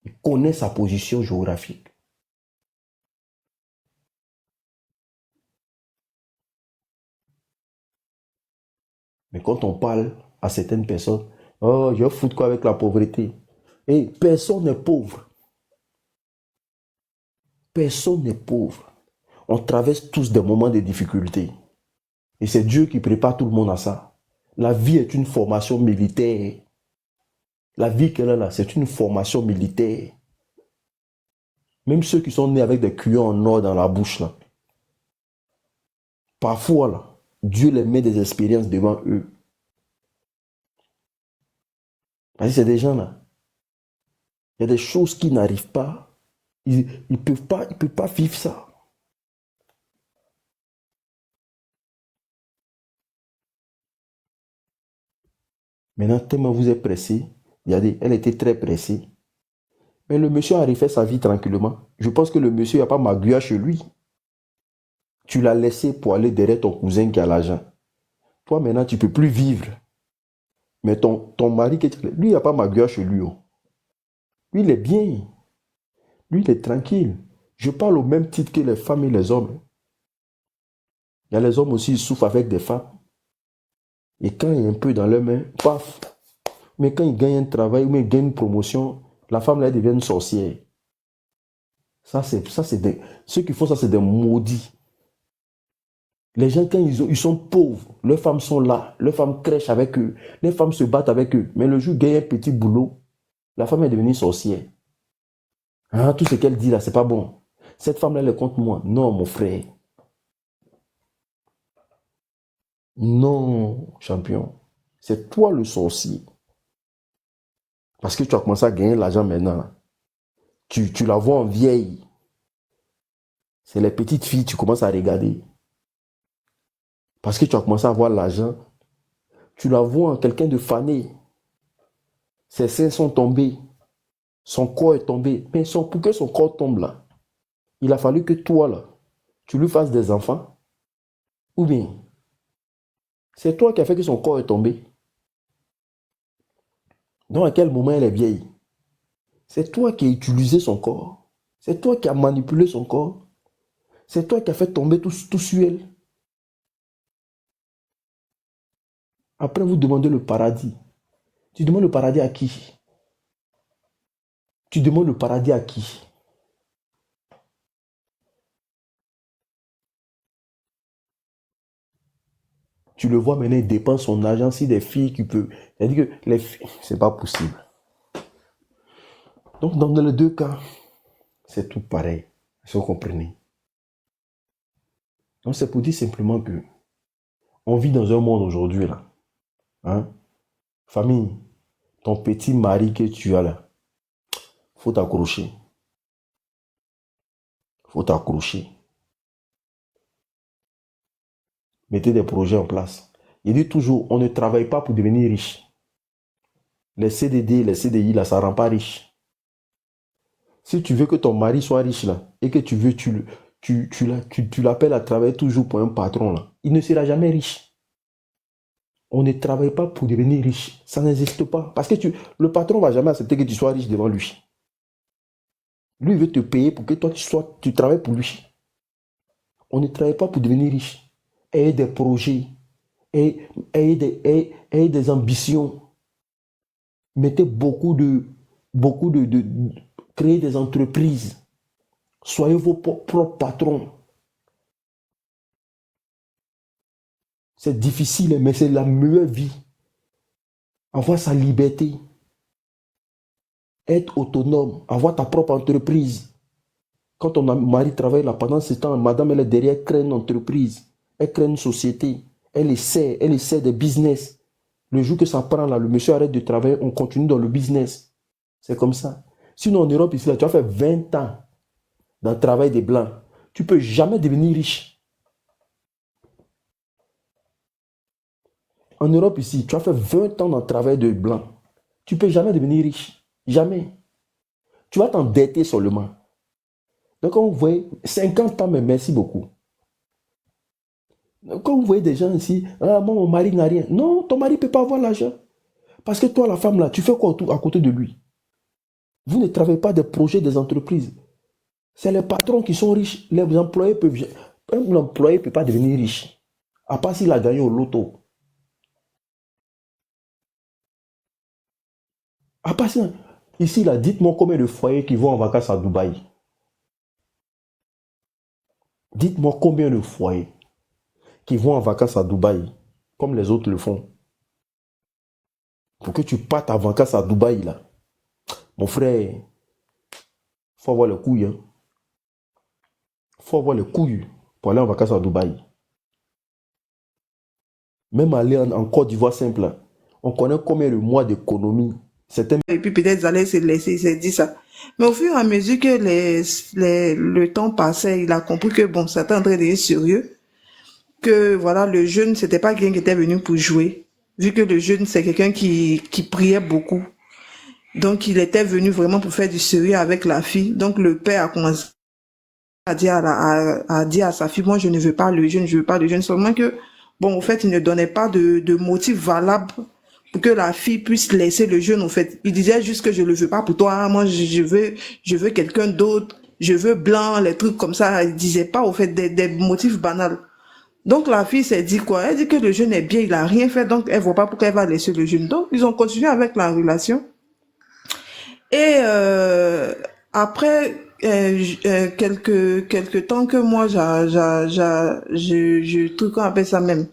il connaît sa position géographique. Mais quand on parle à certaines personnes, oh, je fous quoi avec la pauvreté? Et personne n'est pauvre. Personne n'est pauvre. On traverse tous des moments de difficulté. Et c'est Dieu qui prépare tout le monde à ça. La vie est une formation militaire. La vie qu'elle a là, c'est une formation militaire. Même ceux qui sont nés avec des cuyons en or dans la bouche, là. Parfois, là, Dieu les met des expériences devant eux. Parce que c'est des gens, là. Il y a des choses qui n'arrivent pas. Ils ne peuvent pas vivre ça. Maintenant, tellement vous êtes pressé. Regardez, elle était très pressée. Mais le monsieur a refait sa vie tranquillement. Je pense que le monsieur n'a pas magouillé chez lui. Tu l'as laissé pour aller derrière ton cousin qui a l'argent. Toi, maintenant, tu ne peux plus vivre. Mais ton mari, lui, il n'a pas magouillé chez lui. Oh. Lui, il est bien. Lui, il est tranquille. Je parle au même titre que les femmes et les hommes. Il y a les hommes aussi, ils souffrent avec des femmes. Et quand il y a un peu dans leurs mains, paf. Mais quand ils gagnent un travail ou ils gagnent une promotion, la femme là devient une sorcière. Ça, c'est des... Ceux qui font ça, c'est des maudits. Les gens, quand ils sont pauvres, leurs femmes sont là, leurs femmes crèchent avec eux, les femmes se battent avec eux. Mais le jour où ils gagnent un petit boulot, la femme est devenue sorcière. Ah, tout ce qu'elle dit là, c'est pas bon. Cette femme-là, elle est contre moi. Non, mon frère. Non, champion. C'est toi le sorcier. Parce que tu as commencé à gagner l'argent maintenant. Tu la vois en vieille. C'est les petites filles, tu commences à regarder. Parce que tu as commencé à avoir l'argent. Tu la vois en quelqu'un de fané. Ses seins sont tombés. Son corps est tombé. Mais pour que son corps tombe là, il a fallu que toi là, tu lui fasses des enfants. Ou bien, c'est toi qui as fait que son corps est tombé. Donc à quel moment elle est vieille? C'est toi qui as utilisé son corps. C'est toi qui as manipulé son corps. C'est toi qui as fait tomber tout sur elle. Après, vous demandez le paradis. Tu demandes le paradis à qui? Tu demandes le paradis à qui? Tu le vois maintenant, il dépense son argent sur des filles qui peuvent. C'est-à-dire que les filles, c'est pas possible. Donc, dans les deux cas, c'est tout pareil. Si vous comprenez. Donc, c'est pour dire simplement que on vit dans un monde aujourd'hui, là. Hein? Famille, ton petit mari que tu as là, faut t'accrocher. Faut t'accrocher. Mettez des projets en place. Il dit toujours, on ne travaille pas pour devenir riche. Les CDD, les CDI, là, ça ne rend pas riche. Si tu veux que ton mari soit riche, là, et que tu veux, tu l'appelles à travailler toujours pour un patron, là, il ne sera jamais riche. On ne travaille pas pour devenir riche. Ça n'existe pas. Parce que le patron ne va jamais accepter que tu sois riche devant lui. Lui, il veut te payer pour que toi, tu travailles pour lui. On ne travaille pas pour devenir riche. Ayez des projets. Ayez des ambitions. Mettez créez des entreprises. Soyez vos propres patrons. C'est difficile, mais c'est la meilleure vie. Avoir sa liberté. Être autonome. Avoir ta propre entreprise. Quand ton mari travaille là, pendant ce temps, madame, elle est derrière, elle crée une entreprise. Elle crée une société. Elle essaie des business. Le jour que ça prend là, le monsieur arrête de travailler, on continue dans le business. C'est comme ça. Sinon, en Europe, ici, là, tu as fait 20 ans dans le travail des Blancs. Tu ne peux jamais devenir riche. En Europe, ici, tu as fait 20 ans dans le travail des Blancs. Tu ne peux jamais devenir riche. Jamais. Tu vas t'endetter seulement. Donc, quand vous voyez, 50 ans, mais merci beaucoup. Quand vous voyez des gens ici, ah, moi, mon mari n'a rien. Non, ton mari ne peut pas avoir l'argent. Parce que toi, la femme, là, tu fais quoi à côté de lui? Vous ne travaillez pas des projets, des entreprises. C'est les patrons qui sont riches. Les employés peuvent... Un employé ne peut pas devenir riche. À part s'il a gagné au loto. À part ça, ici, là, dites-moi combien de foyers qui vont en vacances à Dubaï. Dites-moi combien de foyers qui vont en vacances à Dubaï, comme les autres le font. Pour que tu partes en vacances à Dubaï, là, mon frère, il faut avoir le couille. Hein. faut avoir les couilles pour aller en vacances à Dubaï. Même aller en Côte d'Ivoire simple, là, on connaît combien de mois d'économie. Et puis peut-être ils allaient se laisser, il s'est dit ça. Mais au fur et à mesure que le temps passait, il a compris que bon, ça était en train d'être sérieux. Que voilà, le jeune, c'était pas quelqu'un qui était venu pour jouer. Vu que le jeune, c'est quelqu'un qui priait beaucoup. Donc il était venu vraiment pour faire du sérieux avec la fille. Donc le père a commencé à dire à dire à sa fille, moi je ne veux pas le jeune, je veux pas le jeune. Seulement que, bon, au fait, il ne donnait pas de motif valable pour que la fille puisse laisser le jeune, au fait. Il disait juste que je le veux pas pour toi, moi je veux quelqu'un d'autre, je veux blanc, les trucs comme ça. Il disait pas, au fait, des motifs banals. Donc la fille s'est dit quoi? Elle dit que le jeune est bien, il a rien fait, donc elle voit pas pourquoi elle va laisser le jeune. Donc ils ont continué avec la relation. Et après quelques temps que moi truc qu'on appelle ça même,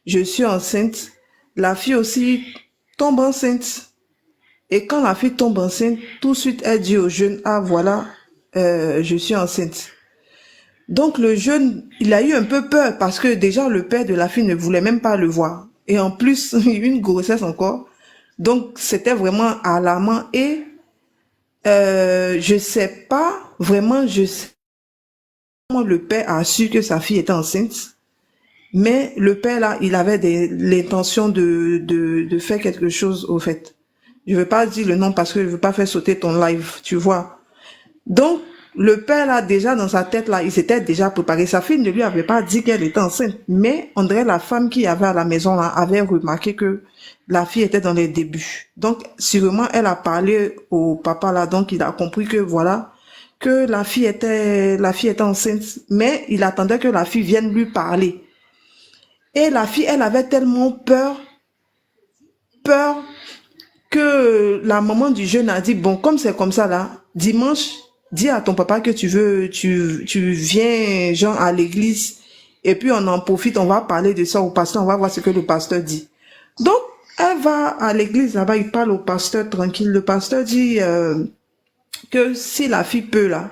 je suis enceinte. La fille aussi tombe enceinte. Et quand la fille tombe enceinte, tout de suite elle dit au jeune, ah voilà, je suis enceinte. Donc le jeune, il a eu un peu peur parce que déjà le père de la fille ne voulait même pas le voir. Et en plus, il y a eu une grossesse encore. Donc c'était vraiment alarmant. Et je sais pas, vraiment, je sais comment le père a su que sa fille était enceinte. Mais le père là, il avait l'intention de faire quelque chose au fait. Je veux pas dire le nom parce que je veux pas faire sauter ton live, tu vois. Donc, le père là, déjà dans sa tête là, il s'était déjà préparé. Sa fille ne lui avait pas dit qu'elle était enceinte. Mais on dirait la femme qui avait à la maison là avait remarqué que la fille était dans les débuts. Donc, sûrement, elle a parlé au papa là, donc il a compris que voilà, que la fille était enceinte. Mais il attendait que la fille vienne lui parler. Et la fille, elle avait tellement peur que la maman du jeune a dit, bon, comme c'est comme ça là, dimanche, dis à ton papa que tu viens, genre, à l'église, et puis on en profite, on va parler de ça au pasteur, on va voir ce que le pasteur dit. Donc, elle va à l'église là-bas, il parle au pasteur tranquille. Le pasteur dit que si la fille peut là,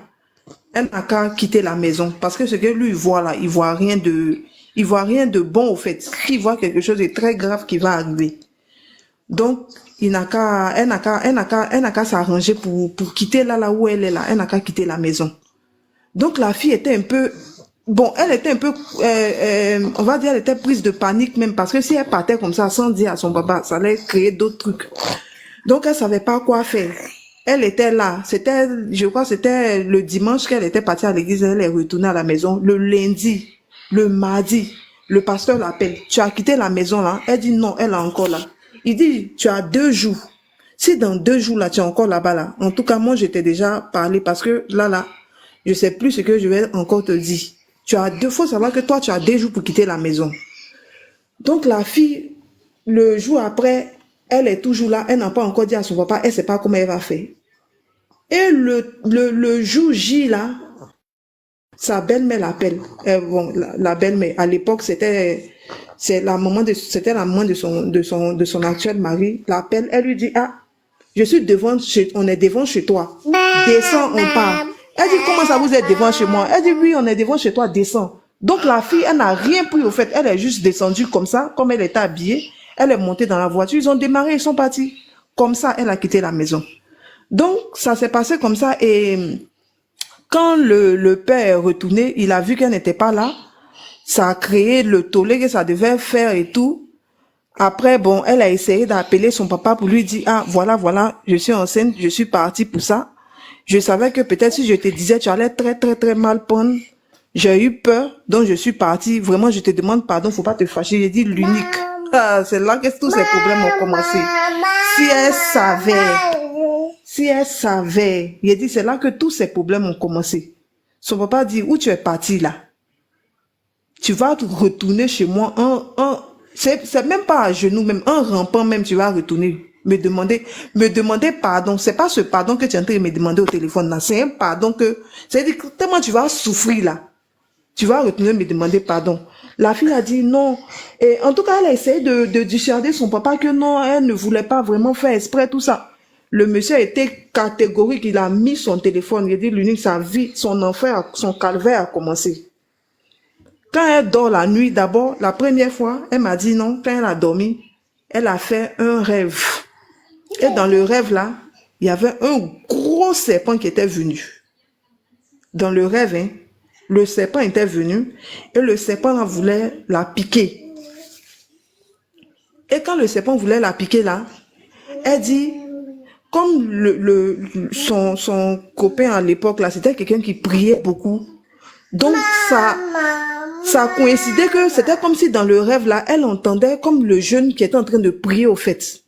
elle n'a qu'à quitter la maison, parce que ce que lui voit là, il voit rien de bon au fait. Il voit quelque chose de très grave qui va arriver. Donc, elle n'a qu'à s'arranger pour quitter là où elle est là. Elle n'a qu'à quitter la maison. Donc, la fille était un peu, bon, elle était un peu, on va dire, elle était prise de panique même, parce que si elle partait comme ça sans dire à son papa, ça allait créer d'autres trucs. Donc, elle savait pas quoi faire. Elle était là. Je crois, c'était le dimanche qu'elle était partie à l'église. Elle est retournée à la maison. Le lundi, le mardi, le pasteur l'appelle. Tu as quitté la maison là? Elle dit non, elle est encore là. Il dit, tu as 2 jours. Si dans 2 jours là, tu es encore là-bas là. En tout cas, moi, je t'ai déjà parlé parce que là, je sais plus ce que je vais encore te dire. Faut savoir que toi, tu as 2 jours pour quitter la maison. Donc, la fille, le jour après, elle est toujours là. Elle n'a pas encore dit à son papa. Elle sait pas comment elle va faire. Et le jour J là, sa belle-mère l'appelle. Bon, la belle-mère, à l'époque, c'était la maman de son actuel mari, l'appelle. Elle lui dit, ah, on est devant chez toi. Descends, on part. Elle dit, comment ça vous êtes devant chez moi? Elle dit, oui, on est devant chez toi, descends. Donc la fille, elle n'a rien pris au fait. Elle est juste descendue comme ça, comme elle était habillée. Elle est montée dans la voiture. Ils ont démarré, ils sont partis. Comme ça, elle a quitté la maison. Donc, ça s'est passé comme ça. Et quand le père est retourné, il a vu qu'elle n'était pas là. Ça a créé le tollé que ça devait faire et tout. Après, bon, elle a essayé d'appeler son papa pour lui dire, ah, voilà, je suis enceinte, je suis partie pour ça. Je savais que peut-être si je te disais, tu allais très, très, très mal prendre. J'ai eu peur, donc je suis partie. Vraiment, je te demande pardon, faut pas te fâcher. J'ai dit l'unique. Ah, c'est là que tous ces problèmes ont commencé. Si elle savait, il a dit, c'est là que tous ces problèmes ont commencé. Son papa dit, où tu es parti là? Tu vas retourner chez moi c'est même pas à genoux, même en rampant même, tu vas retourner me demander pardon. C'est pas ce pardon que tu es en train de me demander au téléphone là. C'est un pardon c'est-à-dire que tellement tu vas souffrir là. Tu vas retourner me demander pardon. La fille a dit non. Et en tout cas, elle a essayé de dissuader son papa que non, elle ne voulait pas vraiment faire exprès tout ça. Le monsieur a été catégorique, il a mis son téléphone, il a dit, l'unique, sa vie, son enfer, son calvaire a commencé. Quand elle dort la nuit, d'abord, la première fois, elle m'a dit non, quand elle a dormi, elle a fait un rêve. Et dans le rêve là, il y avait un gros serpent qui était venu. Dans le rêve, hein, le serpent était venu et le serpent là voulait la piquer. Et quand le serpent voulait la piquer là, elle dit, comme son copain à l'époque là, c'était quelqu'un qui priait beaucoup. Donc ça a coïncidé que c'était comme si dans le rêve là, elle entendait comme le jeune qui était en train de prier au fait.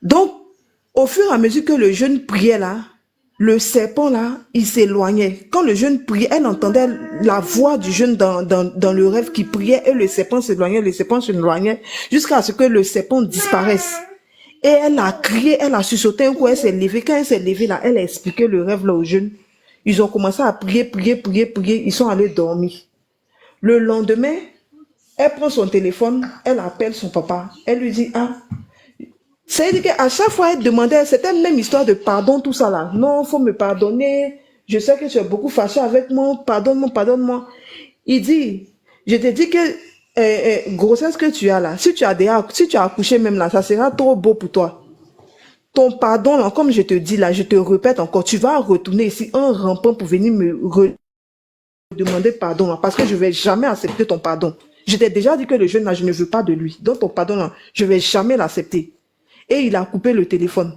Donc, au fur et à mesure que le jeune priait là, le serpent là, il s'éloignait. Quand le jeune priait, elle entendait la voix du jeune dans le rêve qui priait et le serpent s'éloignait jusqu'à ce que le serpent disparaisse. Et elle a crié, elle a chuchoté un coup, elle s'est levée. Quand elle s'est levée là, elle a expliqué le rêve là aux jeunes. Ils ont commencé à prier, ils sont allés dormir. Le lendemain, elle prend son téléphone, elle appelle son papa, elle lui dit, ah, c'est-à-dire qu'à chaque fois, elle demandait, c'était la même histoire de pardon, tout ça là. Non, faut me pardonner. Je sais que tu es beaucoup fâché avec moi. Pardonne-moi. Il dit, je te dis que grossesse que tu as là, si tu as accouché même là, ça sera trop beau pour toi. Ton pardon là, comme je te dis là, je te répète encore, tu vas retourner ici en rampant pour venir me demander pardon là, parce que je vais jamais accepter ton pardon. Je t'ai déjà dit que le jeune là, je ne veux pas de lui. Donc ton pardon là, je vais jamais l'accepter. Et il a coupé le téléphone.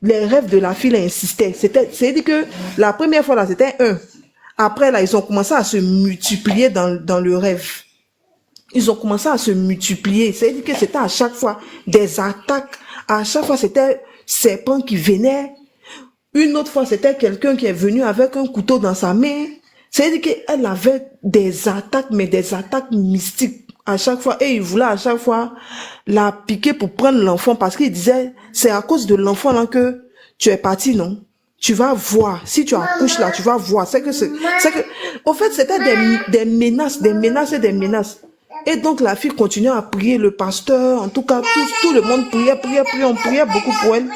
Les rêves de la fille insistaient. C'est-à-dire que la première fois là, c'était un. Après là, ils ont commencé à se multiplier dans le rêve. Ils ont commencé à se multiplier. C'est-à-dire que c'était à chaque fois des attaques. À chaque fois, c'était serpent qui venait. Une autre fois, c'était quelqu'un qui est venu avec un couteau dans sa main. C'est-à-dire qu'elle avait des attaques, mais des attaques mystiques à chaque fois. Et il voulait à chaque fois la piquer pour prendre l'enfant parce qu'il disait, c'est à cause de l'enfant là que tu es parti, non? Tu vas voir. Si tu accouches là, tu vas voir. Au fait, c'était des menaces. Et donc, la fille continuait à prier, le pasteur, en tout cas, tout le monde priait, on priait beaucoup pour elle.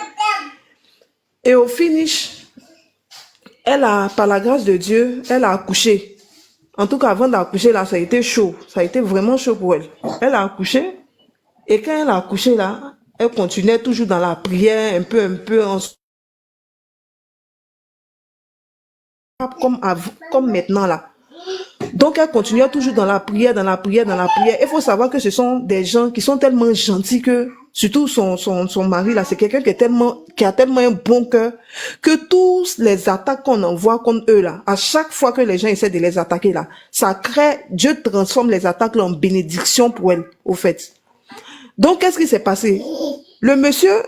Et au finish, par la grâce de Dieu, elle a accouché. En tout cas, avant d'accoucher, là, ça a été chaud. Ça a été vraiment chaud pour elle. Elle a accouché. Et quand elle a accouché, là, elle continuait toujours dans la prière, un peu, comme maintenant, là. Donc, elle continuait toujours dans la prière. Il faut savoir que ce sont des gens qui sont tellement gentils que, surtout son mari, là, c'est quelqu'un qui a tellement un bon cœur, que tous les attaques qu'on envoie contre eux, là, à chaque fois que les gens essaient de les attaquer, là, Dieu transforme les attaques, là, en bénédiction pour elle, au fait. Donc, qu'est-ce qui s'est passé? Le monsieur,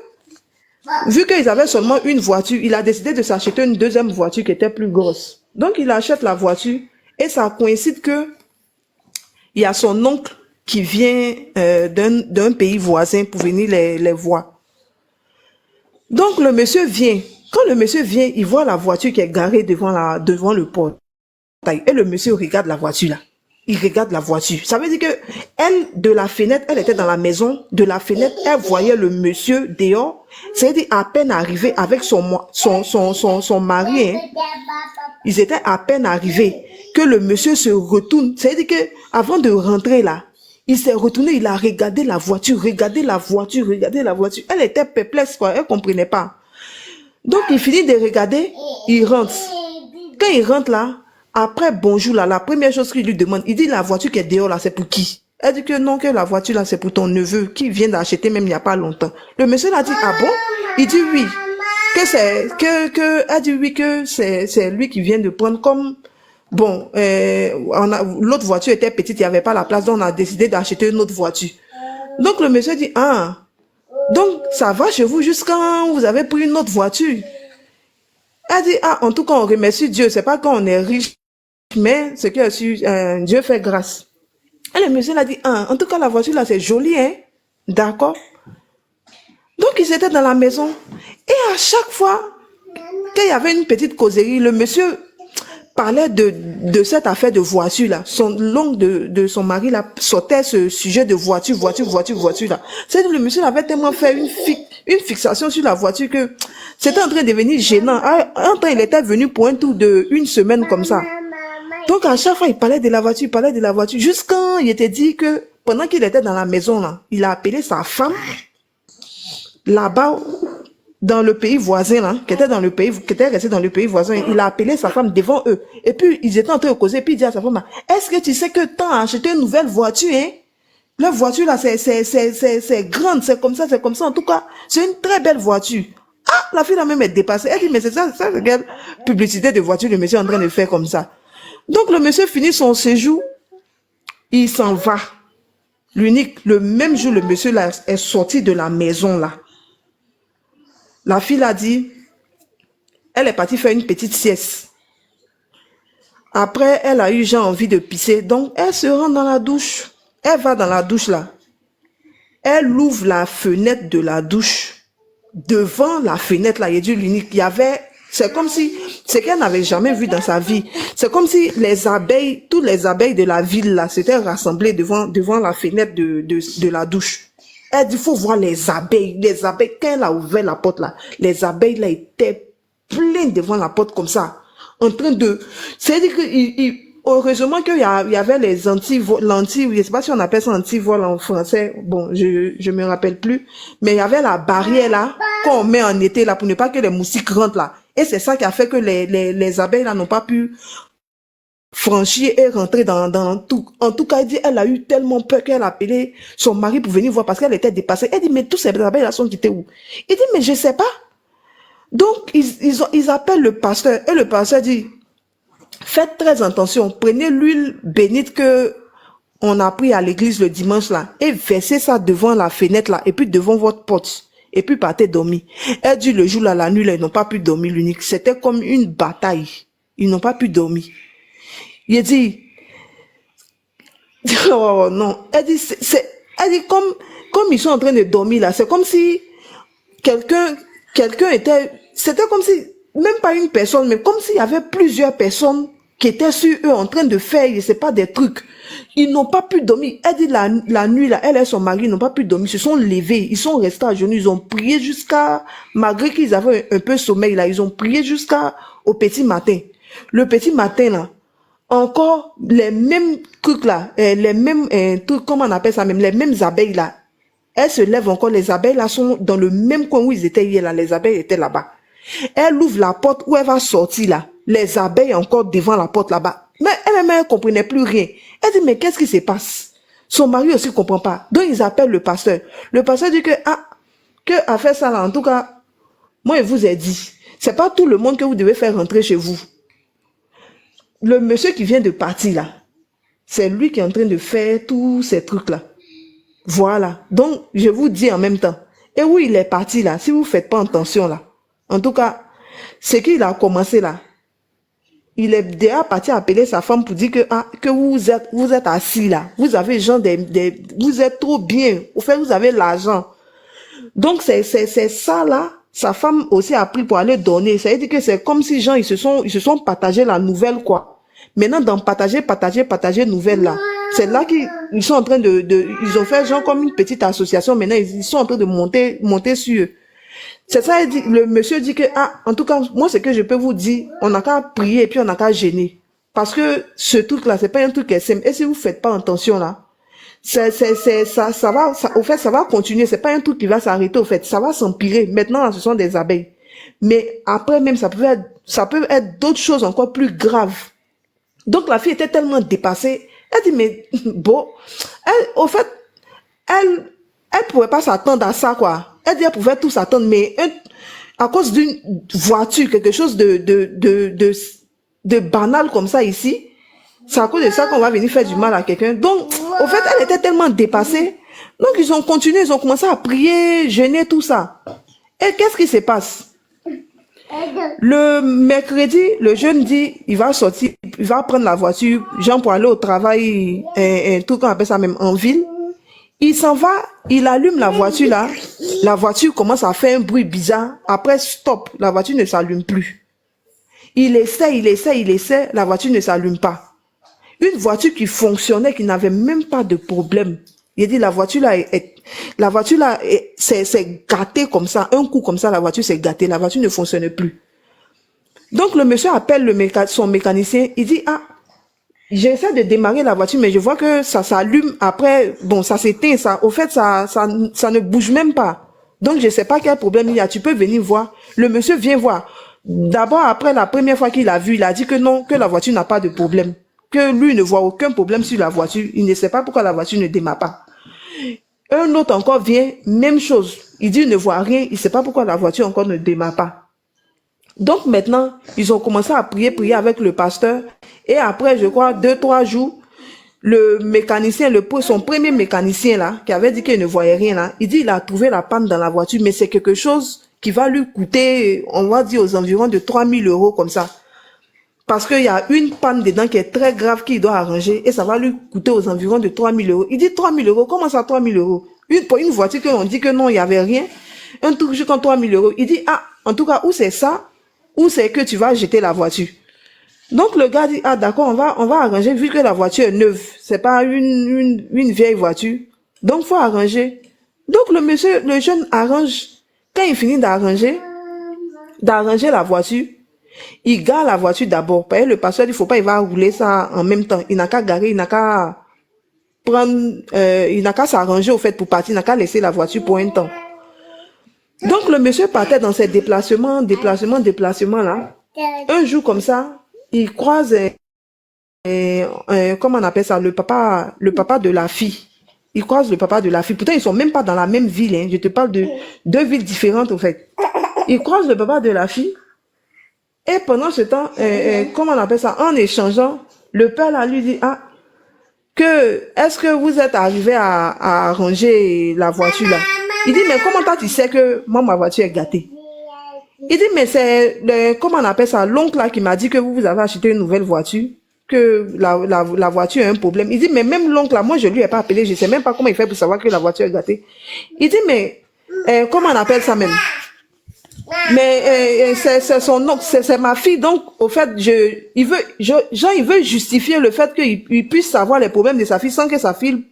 vu qu'ils avaient seulement une voiture, il a décidé de s'acheter une deuxième voiture qui était plus grosse. Donc, il achète la voiture et ça coïncide que il y a son oncle qui vient d'un pays voisin pour venir les voir. Donc, le monsieur vient. Quand le monsieur vient, il voit la voiture qui est garée devant le portail. Et le monsieur regarde la voiture là. Il regarde la voiture. Ça veut dire que elle, de la fenêtre, elle était dans la maison. De la fenêtre, elle voyait le monsieur dehors. C'est-à-dire à peine arrivé avec son mari. Hein. Ils étaient à peine arrivés que le monsieur se retourne. C'est-à-dire que avant de rentrer là, il s'est retourné, il a regardé la voiture. Elle était perplexe, quoi. Elle comprenait pas. Donc il finit de regarder, il rentre. Quand il rentre là, après bonjour là, la première chose qu'il lui demande, il dit la voiture qui est dehors là, c'est pour qui? Elle dit que non, que la voiture là, c'est pour ton neveu qui vient d'acheter même il n'y a pas longtemps. Le monsieur l'a dit, ah bon? Il dit oui. Elle dit oui, que c'est lui qui vient de prendre comme, bon, l'autre voiture était petite, il n'y avait pas la place, donc on a décidé d'acheter une autre voiture. Donc le monsieur dit, ah, donc ça va chez vous jusqu'à vous avez pris une autre voiture. Elle dit, ah, en tout cas, on remercie Dieu, c'est pas quand on est riche, mais c'est que Dieu fait grâce. Et le monsieur l'a dit, ah, en tout cas, la voiture là, c'est joli, hein? D'accord? Donc, ils étaient dans la maison. Et à chaque fois qu'il y avait une petite causerie, le monsieur, parlait de cette affaire de voiture là. L'oncle de son mari là sortait ce sujet de voiture là. C'est-à-dire le monsieur avait tellement fait une fixation sur la voiture que c'était en train de devenir gênant. Un temps, il était venu pour un tour de une semaine comme ça. Donc à chaque fois, il parlait de la voiture, jusqu'à il était dit que pendant qu'il était dans la maison là, il a appelé sa femme là-bas dans le pays voisin là, qui était resté dans le pays voisin. Il a appelé sa femme devant eux. Et puis ils étaient en train de causer. Puis il dit à sa femme, est-ce que tu sais que t'as acheté une nouvelle voiture, hein? La voiture là, c'est grande, c'est comme ça. En tout cas, c'est une très belle voiture. Ah, la fille a même été dépassée. Elle dit, mais c'est quelle publicité de voiture le monsieur est en train de faire comme ça. Donc le monsieur finit son séjour, il s'en va. Le même jour, le monsieur là est sorti de la maison là. La fille a dit, elle est partie faire une petite sieste. Après, elle a eu envie de pisser, donc elle se rend dans la douche. Elle va dans la douche là. Elle ouvre la fenêtre de la douche. Devant la fenêtre là, il y a du l'unique. Il y avait, c'est comme si, c'est qu'elle n'avait jamais vu dans sa vie. C'est comme si les abeilles, toutes les abeilles de la ville là, s'étaient rassemblées devant la fenêtre de la douche. Elle dit, il faut voir les abeilles. Les abeilles, quand elle a ouvert la porte là, les abeilles là étaient pleines devant la porte comme ça. En train de, c'est-à-dire que, heureusement qu'il y avait les lentilles, je sais pas si on appelle ça antivol en français, bon, je me rappelle plus, mais il y avait la barrière là, qu'on met en été là, pour ne pas que les moustiques rentrent là. Et c'est ça qui a fait que les abeilles là n'ont pas pu franchir et rentrer dans tout. En tout cas, elle dit, elle a eu tellement peur qu'elle a appelé son mari pour venir voir parce qu'elle était dépassée. Elle dit, mais tous ces abeilles là sont quittées où? Il dit, mais je sais pas. Donc, ils appellent le pasteur, et le pasteur dit, faites très attention, prenez l'huile bénite que on a pris à l'église le dimanche là, et versez ça devant la fenêtre là, et puis devant votre porte, et puis partez dormir. Elle dit, le jour là, la nuit là, ils n'ont pas pu dormir l'unique. C'était comme une bataille. Ils n'ont pas pu dormir. Il dit, oh non, elle dit, elle dit comme ils sont en train de dormir là, c'est comme si quelqu'un était, c'était comme si, même pas une personne, mais comme s'il y avait plusieurs personnes qui étaient sur eux en train de faire, je sais pas, des trucs. Ils n'ont pas pu dormir. Elle dit la nuit là, elle et son mari n'ont pas pu dormir, ils se sont levés, ils sont restés à genoux, ils ont prié jusqu'à, malgré qu'ils avaient un peu sommeil là, ils ont prié jusqu'au petit matin. Le petit matin là, encore les mêmes trucs là, les mêmes trucs, comment on appelle ça même, les mêmes abeilles là, elles se lèvent encore, les abeilles là sont dans le même coin où ils étaient hier là, les abeilles étaient là-bas. Elle ouvre la porte où elle va sortir là, les abeilles encore devant la porte là-bas. Mais elle comprenait plus rien. Elle dit, mais qu'est-ce qui se passe? Son mari aussi comprend pas. Donc ils appellent le pasteur. Le pasteur dit que à faire ça là, en tout cas, moi je vous ai dit, c'est pas tout le monde que vous devez faire rentrer chez vous. Le monsieur qui vient de partir là, c'est lui qui est en train de faire tous ces trucs là. Voilà. Donc, je vous dis en même temps. Et où il est parti là, si vous faites pas attention là, en tout cas, ce qu'il a commencé là, il est déjà parti appeler sa femme pour dire que vous êtes assis là, vous avez vous êtes trop bien, au fait vous avez l'argent. Donc c'est ça là, sa femme aussi a pris pour aller donner. Ça veut dire que c'est comme si gens ils se sont partagés la nouvelle quoi. Maintenant dans partager nouvelle là, c'est là qu'ils sont en train ils ont fait genre comme une petite association. Maintenant ils sont en train de monter sur eux. C'est ça, le monsieur dit que, en tout cas, moi, ce que je peux vous dire, on n'a qu'à prier et puis on n'a qu'à gêner. Parce que ce truc-là, c'est pas un truc qui est simple. Et si vous faites pas attention, là, ça va continuer. C'est pas un truc qui va s'arrêter, au fait. Ça va s'empirer. Maintenant, là, ce sont des abeilles. Mais après, même, ça peut être d'autres choses encore plus graves. Donc, la fille était tellement dépassée. Elle dit, mais, bon, elle pouvait pas s'attendre à ça, quoi. Elle dit, elle pouvait tout s'attendre, mais à cause d'une voiture, quelque chose de banal comme ça ici, c'est à cause de ça qu'on va venir faire du mal à quelqu'un. Donc, au fait, elle était tellement dépassée. Donc, ils ont continué, ils ont commencé à prier, jeûner, tout ça. Et qu'est-ce qui se passe? Le mercredi, le jeune dit, il va sortir, il va prendre la voiture, genre pour aller au travail, un truc qu'on appelle ça même en ville. Il s'en va, il allume la voiture là, la voiture commence à faire un bruit bizarre, après stop, la voiture ne s'allume plus. Il essaie, la voiture ne s'allume pas. Une voiture qui fonctionnait, qui n'avait même pas de problème. Il dit, la voiture là, c'est gâté comme ça. Un coup comme ça, la voiture s'est gâtée. La voiture ne fonctionnait plus. Donc, le monsieur appelle son mécanicien. Il dit, ah, j'essaie de démarrer la voiture, mais je vois que ça s'allume après, bon, ça s'éteint, au fait, ça ne bouge même pas. Donc, je sais pas quel problème il y a. Tu peux venir voir. Le monsieur vient voir. D'abord, après la première fois qu'il a vu, il a dit que non, que la voiture n'a pas de problème. Que lui ne voit aucun problème sur la voiture. Il ne sait pas pourquoi la voiture ne démarre pas. Un autre encore vient, même chose. Il dit, il ne voit rien. Il ne sait pas pourquoi la voiture encore ne démarre pas. Donc maintenant, ils ont commencé à prier avec le pasteur. Et après, je crois, 2-3 jours, le mécanicien, son premier mécanicien là, qui avait dit qu'il ne voyait rien là, il dit il a trouvé la panne dans la voiture, mais c'est quelque chose qui va lui coûter, on va dire aux environs de 3 000 € comme ça. Parce qu'il y a une panne dedans qui est très grave qu'il doit arranger et ça va lui coûter aux environs de 3 000 €. Il dit 3 000 €, comment ça 3 000 €? Pour une voiture qu'on dit que non, il n'y avait rien, un truc juste comme 3 000 €. Il dit, ah, en tout cas, où c'est ça, ou c'est que tu vas jeter la voiture. Donc le gars dit, ah d'accord, on va arranger, vu que la voiture est neuve, c'est pas une vieille voiture, donc faut arranger. Donc le jeune arrange. Quand il finit d'arranger la voiture, il gare la voiture d'abord. Parce que le pasteur dit, faut pas, il va rouler ça en même temps. Il n'a qu'à garer, il n'a qu'à prendre, il n'a qu'à s'arranger au fait pour partir, il n'a qu'à laisser la voiture pour un temps. Donc le monsieur partait dans ses déplacements là. Un jour comme ça, il croise, comment on appelle ça, le papa de la fille. Il croise le papa de la fille. Pourtant, ils sont même pas dans la même ville, hein. Je te parle de 2 villes différentes, au fait. Il croise le papa de la fille. Et pendant ce temps, comment on appelle ça, en échangeant, le père là lui dit, ah, est-ce que vous êtes arrivé à arranger la voiture là? Il dit, mais comment toi tu sais que moi, ma voiture est gâtée? Il dit, mais c'est, comment on appelle ça, l'oncle là qui m'a dit que vous avez acheté une nouvelle voiture, que la voiture a un problème. Il dit, mais même l'oncle là, moi je lui ai pas appelé, je sais même pas comment il fait pour savoir que la voiture est gâtée. Il dit, mais, comment on appelle ça même? Mais c'est son oncle, c'est ma fille, donc au fait, il veut justifier le fait qu'il puisse savoir les problèmes de sa fille sans que sa fille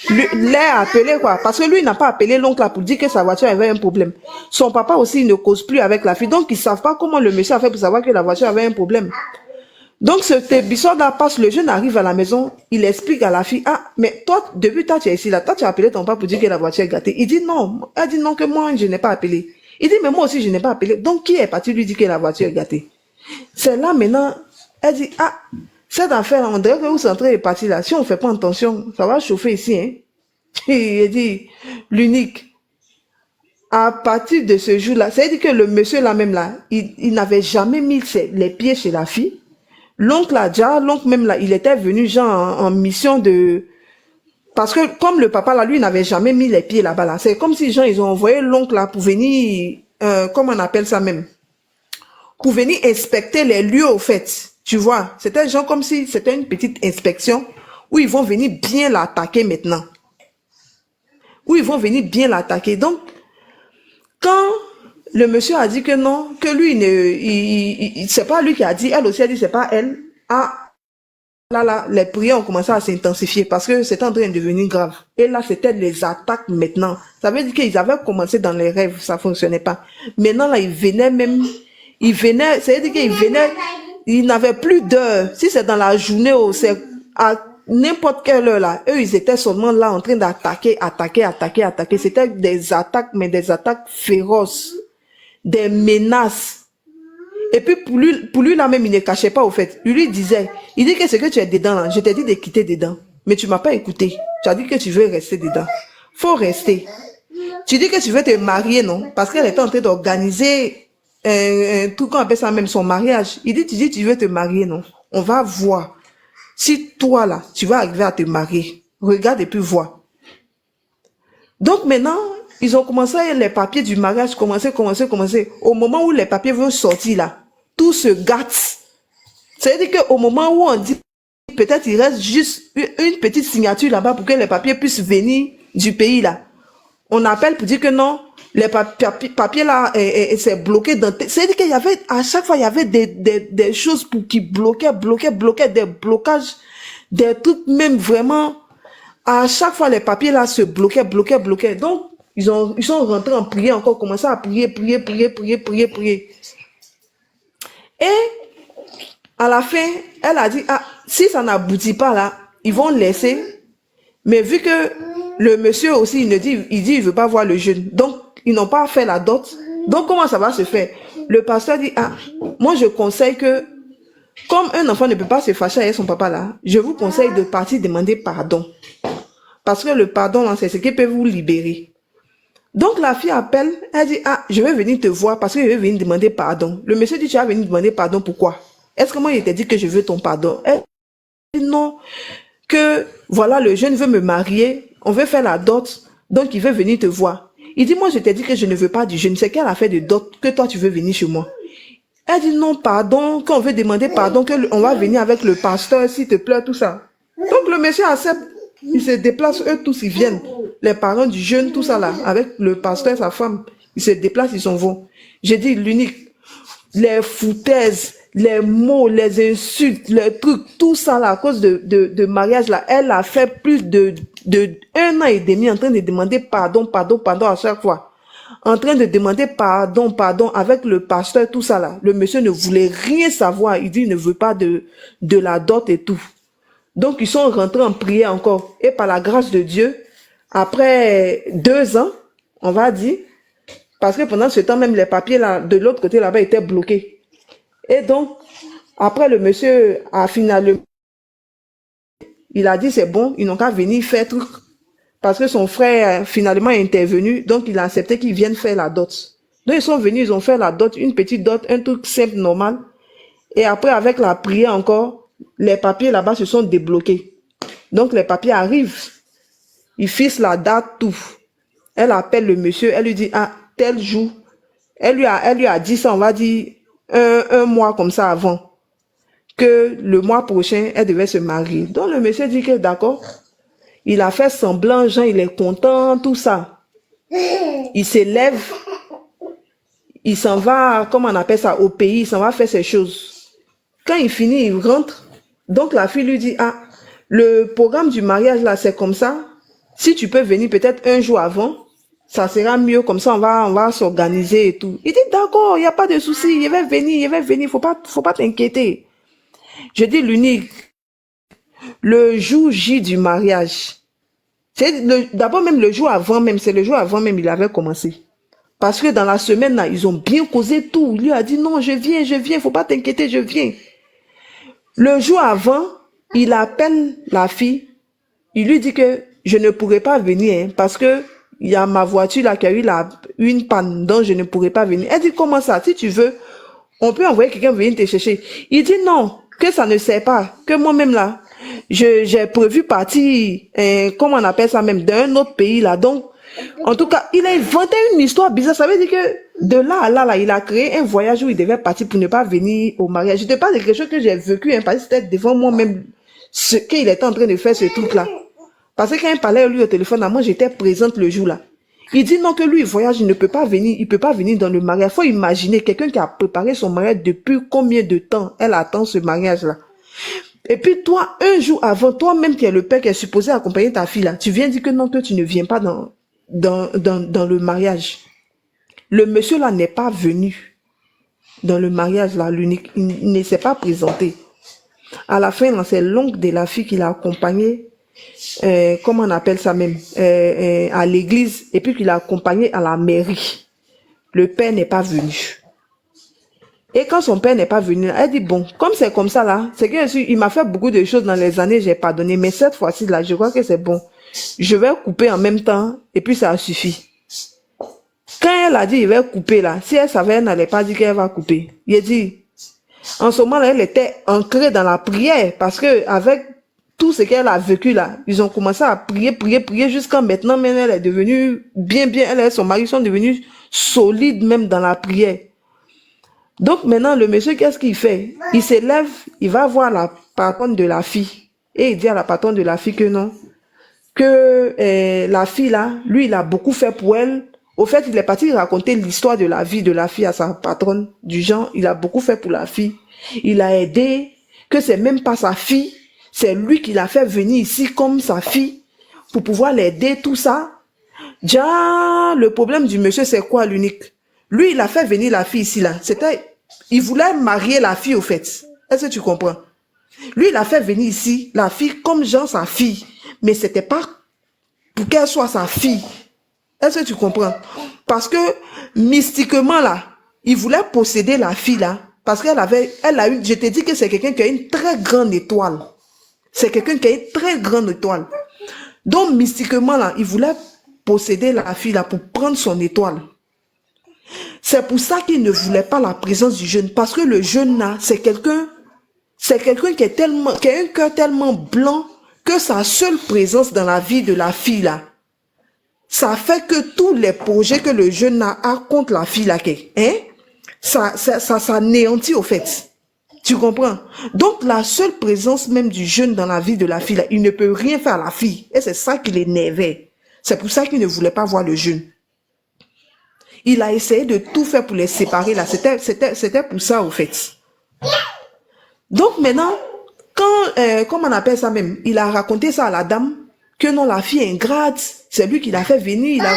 l'ait appelé, quoi. Parce que lui, il n'a pas appelé l'oncle là pour dire que sa voiture avait un problème. Son papa aussi, il ne cause plus avec la fille, donc ils savent pas comment le monsieur a fait pour savoir que la voiture avait un problème. Donc ce épisode là passe, le jeune arrive à la maison, il explique à la fille, ah, mais toi, depuis toi tu es ici là, toi tu as appelé ton papa pour dire que la voiture est gâtée. Il dit non, elle dit non, que moi je n'ai pas appelé. Il dit, mais moi aussi, je n'ai pas appelé. Donc, qui est parti lui dire que la voiture est gâtée? C'est là, maintenant, elle dit, ah, cette affaire, on dirait que vous centrez est parti là. Si on ne fait pas attention, ça va chauffer ici, hein. Et il dit, l'unique. À partir de ce jour-là, c'est-à-dire que le monsieur là même là, il n'avait jamais mis les pieds chez la fille. L'oncle là, déjà, l'oncle même là, il était venu genre en mission de... Parce que comme le papa là, lui, n'avait jamais mis les pieds là-bas là. C'est comme si gens, ils ont envoyé l'oncle là pour venir, comment on appelle ça même, pour venir inspecter les lieux au fait. Tu vois, c'était genre comme si c'était une petite inspection où ils vont venir bien l'attaquer maintenant. Où ils vont venir bien l'attaquer. Donc, quand le monsieur a dit que non, que lui, c'est pas lui qui a dit, elle aussi a dit, c'est pas elle. Ah, là, les prières ont commencé à s'intensifier parce que c'était en train de devenir grave. Et là, c'était les attaques maintenant. Ça veut dire qu'ils avaient commencé dans les rêves, ça fonctionnait pas. Maintenant, là, c'est-à-dire qu'ils venaient, ils n'avaient plus d'heure. Si c'est dans la journée ou c'est à n'importe quelle heure là, eux, ils étaient seulement là en train d'attaquer. C'était des attaques, mais des attaques féroces, des menaces. Et puis pour lui là même, il ne cachait pas au fait. Il lui disait, il dit que ce que tu es dedans là, je t'ai dit de quitter dedans. Mais tu m'as pas écouté. Tu as dit que tu veux rester dedans. Faut rester. Tu dis que tu veux te marier, non? Parce qu'elle était en train d'organiser un truc qu'on appelle ça même son mariage. Il dit, tu dis tu veux te marier, non? On va voir. Si toi là, tu vas arriver à te marier. Regarde et puis vois. Donc maintenant, ils ont commencé, les papiers du mariage, commencé. Au moment où les papiers vont sortir là, tout se gâte. C'est-à-dire qu'au moment où on dit, peut-être il reste juste une petite signature là-bas pour que les papiers puissent venir du pays là. On appelle pour dire que non, les papiers là, c'est bloqué dans, c'est-à-dire qu'il y avait, à chaque fois, il y avait des choses pour qui bloquaient, des blocages, des trucs même vraiment, à chaque fois, les papiers là se bloquaient. Donc, ils sont rentrés en prière encore, commencé à prier. Et, à la fin, elle a dit, ah, si ça n'aboutit pas là, ils vont laisser. Mais vu que le monsieur aussi, il dit, il veut pas voir le jeune. Donc, ils n'ont pas fait la dot. Donc, comment ça va se faire? Le pasteur dit, ah, moi, je conseille que, comme un enfant ne peut pas se fâcher avec son papa là, je vous conseille de partir demander pardon. Parce que le pardon, là, c'est ce qui peut vous libérer. Donc, la fille appelle, elle dit, ah, je vais venir te voir parce que je vais venir demander pardon. Le monsieur dit, tu vas venir demander pardon, pourquoi? Est-ce que moi, il t'a dit que je veux ton pardon? Elle dit, non, que, voilà, le jeune veut me marier, on veut faire la dot, donc il veut venir te voir. Il dit, moi, je t'ai dit que je ne veux pas du jeune, c'est qu'elle a fait de dot, que toi, tu veux venir chez moi. Elle dit, non, pardon, quand on veut demander pardon, on va venir avec le pasteur, s'il te plaît, tout ça. Donc, le monsieur accepte. Ils se déplacent, eux tous, ils viennent. Les parents du jeune, tout ça là, avec le pasteur, sa femme, ils se déplacent, ils s'en vont. J'ai dit l'unique, les foutaises, les mots, les insultes, les trucs, tout ça là, à cause de mariage là, elle a fait plus de 1 an et demi en train de demander pardon à chaque fois. En train de demander pardon avec le pasteur, tout ça là. Le monsieur ne voulait rien savoir. Il dit, il ne veut pas de la dot et tout. Donc, ils sont rentrés en prière encore. Et par la grâce de Dieu, après 2 ans, on va dire, parce que pendant ce temps, même les papiers là, de l'autre côté là-bas étaient bloqués. Et donc, après le monsieur a finalement, il a dit c'est bon, ils n'ont qu'à venir faire truc. Parce que son frère finalement est intervenu, donc il a accepté qu'ils viennent faire la dot. Donc ils sont venus, ils ont fait la dot, une petite dot, un truc simple, normal. Et après, avec la prière encore, les papiers là-bas se sont débloqués. Donc les papiers arrivent. Ils fixent la date, tout. Elle appelle le monsieur, elle lui dit, ah, tel jour. Elle lui a dit ça, on va dire, un mois comme ça avant. Que le mois prochain, elle devait se marier. Donc le monsieur dit que d'accord. Il a fait semblant, Jean, il est content, tout ça. Il s'élève. Il s'en va, comment on appelle ça, au pays, il s'en va faire ses choses. Quand il finit, il rentre. Donc la fille lui dit, ah, le programme du mariage là, c'est comme ça. Si tu peux venir peut-être un jour avant, ça sera mieux, comme ça on va s'organiser et tout. Il dit, d'accord, il n'y a pas de souci, il va venir, faut pas t'inquiéter. Je dis l'unique, le jour J du mariage, d'abord même le jour avant même, c'est le jour avant même, il avait commencé. Parce que dans la semaine là, ils ont bien causé tout. Il lui a dit, non, je viens, faut pas t'inquiéter, je viens. Le jour avant, il appelle la fille, il lui dit que je ne pourrais pas venir, hein, parce que il y a ma voiture là qui a eu une panne, donc je ne pourrais pas venir. Elle dit, comment ça? Si tu veux, on peut envoyer quelqu'un venir te chercher. Il dit non, que ça ne sert pas, que moi-même là, j'ai prévu partir, comment on appelle ça même, d'un autre pays là. Donc, en tout cas, il a inventé une histoire bizarre. Ça veut dire que de là à là, il a créé un voyage où il devait partir pour ne pas venir au mariage. Je te parle de quelque chose que j'ai vécu, hein, parce que c'était devant moi-même ce qu'il était en train de faire, ce truc-là. Parce que quand il parlait lui au téléphone, moi j'étais présente le jour-là. Il dit non, que lui, il voyage, il ne peut pas venir, il peut pas venir dans le mariage. Il faut imaginer quelqu'un qui a préparé son mariage depuis combien de temps elle attend ce mariage-là. Et puis toi, un jour avant, toi-même qui es le père qui est supposé accompagner ta fille là, tu viens dire que non, que tu ne viens pas dans le mariage. Le monsieur là n'est pas venu dans le mariage là, l'unique, il ne s'est pas présenté. À la fin, c'est l'oncle de la fille qui l'a accompagné, comment on appelle ça même, à l'église, et puis qu'il l'a accompagné à la mairie. Le père n'est pas venu. Et quand son père n'est pas venu, elle dit bon, comme c'est comme ça là, c'est que il m'a fait beaucoup de choses dans les années, j'ai pardonné, mais cette fois-ci là, je crois que c'est bon. Je vais couper en même temps, et puis ça suffit. Quand elle a dit, il va couper là, si elle savait, elle n'allait pas dire qu'elle va couper. Il a dit, en ce moment là, elle était ancrée dans la prière, parce que avec tout ce qu'elle a vécu là, ils ont commencé à prier jusqu'à maintenant, même elle est devenue bien, elle et son mari sont devenus solides même dans la prière. Donc maintenant, le monsieur, qu'est-ce qu'il fait? Il s'élève, il va voir la patronne de la fille, et il dit à la patronne de la fille que non, que la fille là, lui, il a beaucoup fait pour elle Au fait, il est parti raconter l'histoire de la vie de la fille à sa patronne. Du genre, il a beaucoup fait pour la fille. Il a aidé, que c'est même pas sa fille. C'est lui qui l'a fait venir ici comme sa fille pour pouvoir l'aider, tout ça. Déjà, le problème du monsieur, c'est quoi l'unique? Lui, il a fait venir la fille ici, là. Il voulait marier la fille, au fait. Est-ce que tu comprends? Lui, il a fait venir ici la fille comme genre sa fille. Mais c'était pas pour qu'elle soit sa fille. Est-ce que tu comprends? Parce que, mystiquement, là, il voulait posséder la fille, là. Parce elle a eu, je t'ai dit que c'est quelqu'un qui a une très grande étoile. C'est quelqu'un qui a une très grande étoile. Donc, mystiquement, là, il voulait posséder la fille, là, pour prendre son étoile. C'est pour ça qu'il ne voulait pas la présence du jeune. Parce que le jeune, là, c'est quelqu'un qui a un cœur tellement blanc que sa seule présence dans la vie de la fille, là, ça fait que tous les projets que le jeune a contre la fille, là, hein, ça néantit, au fait. Tu comprends? Donc, la seule présence même du jeune dans la vie de la fille, là, il ne peut rien faire à la fille. Et c'est ça qui l'énervait. C'est pour ça qu'il ne voulait pas voir le jeune. Il a essayé de tout faire pour les séparer, là. C'était pour ça, au fait. Donc, maintenant, comment on appelle ça même? Il a raconté ça à la dame, que non, la fille est ingrate. C'est lui qui l'a fait venir. Donc,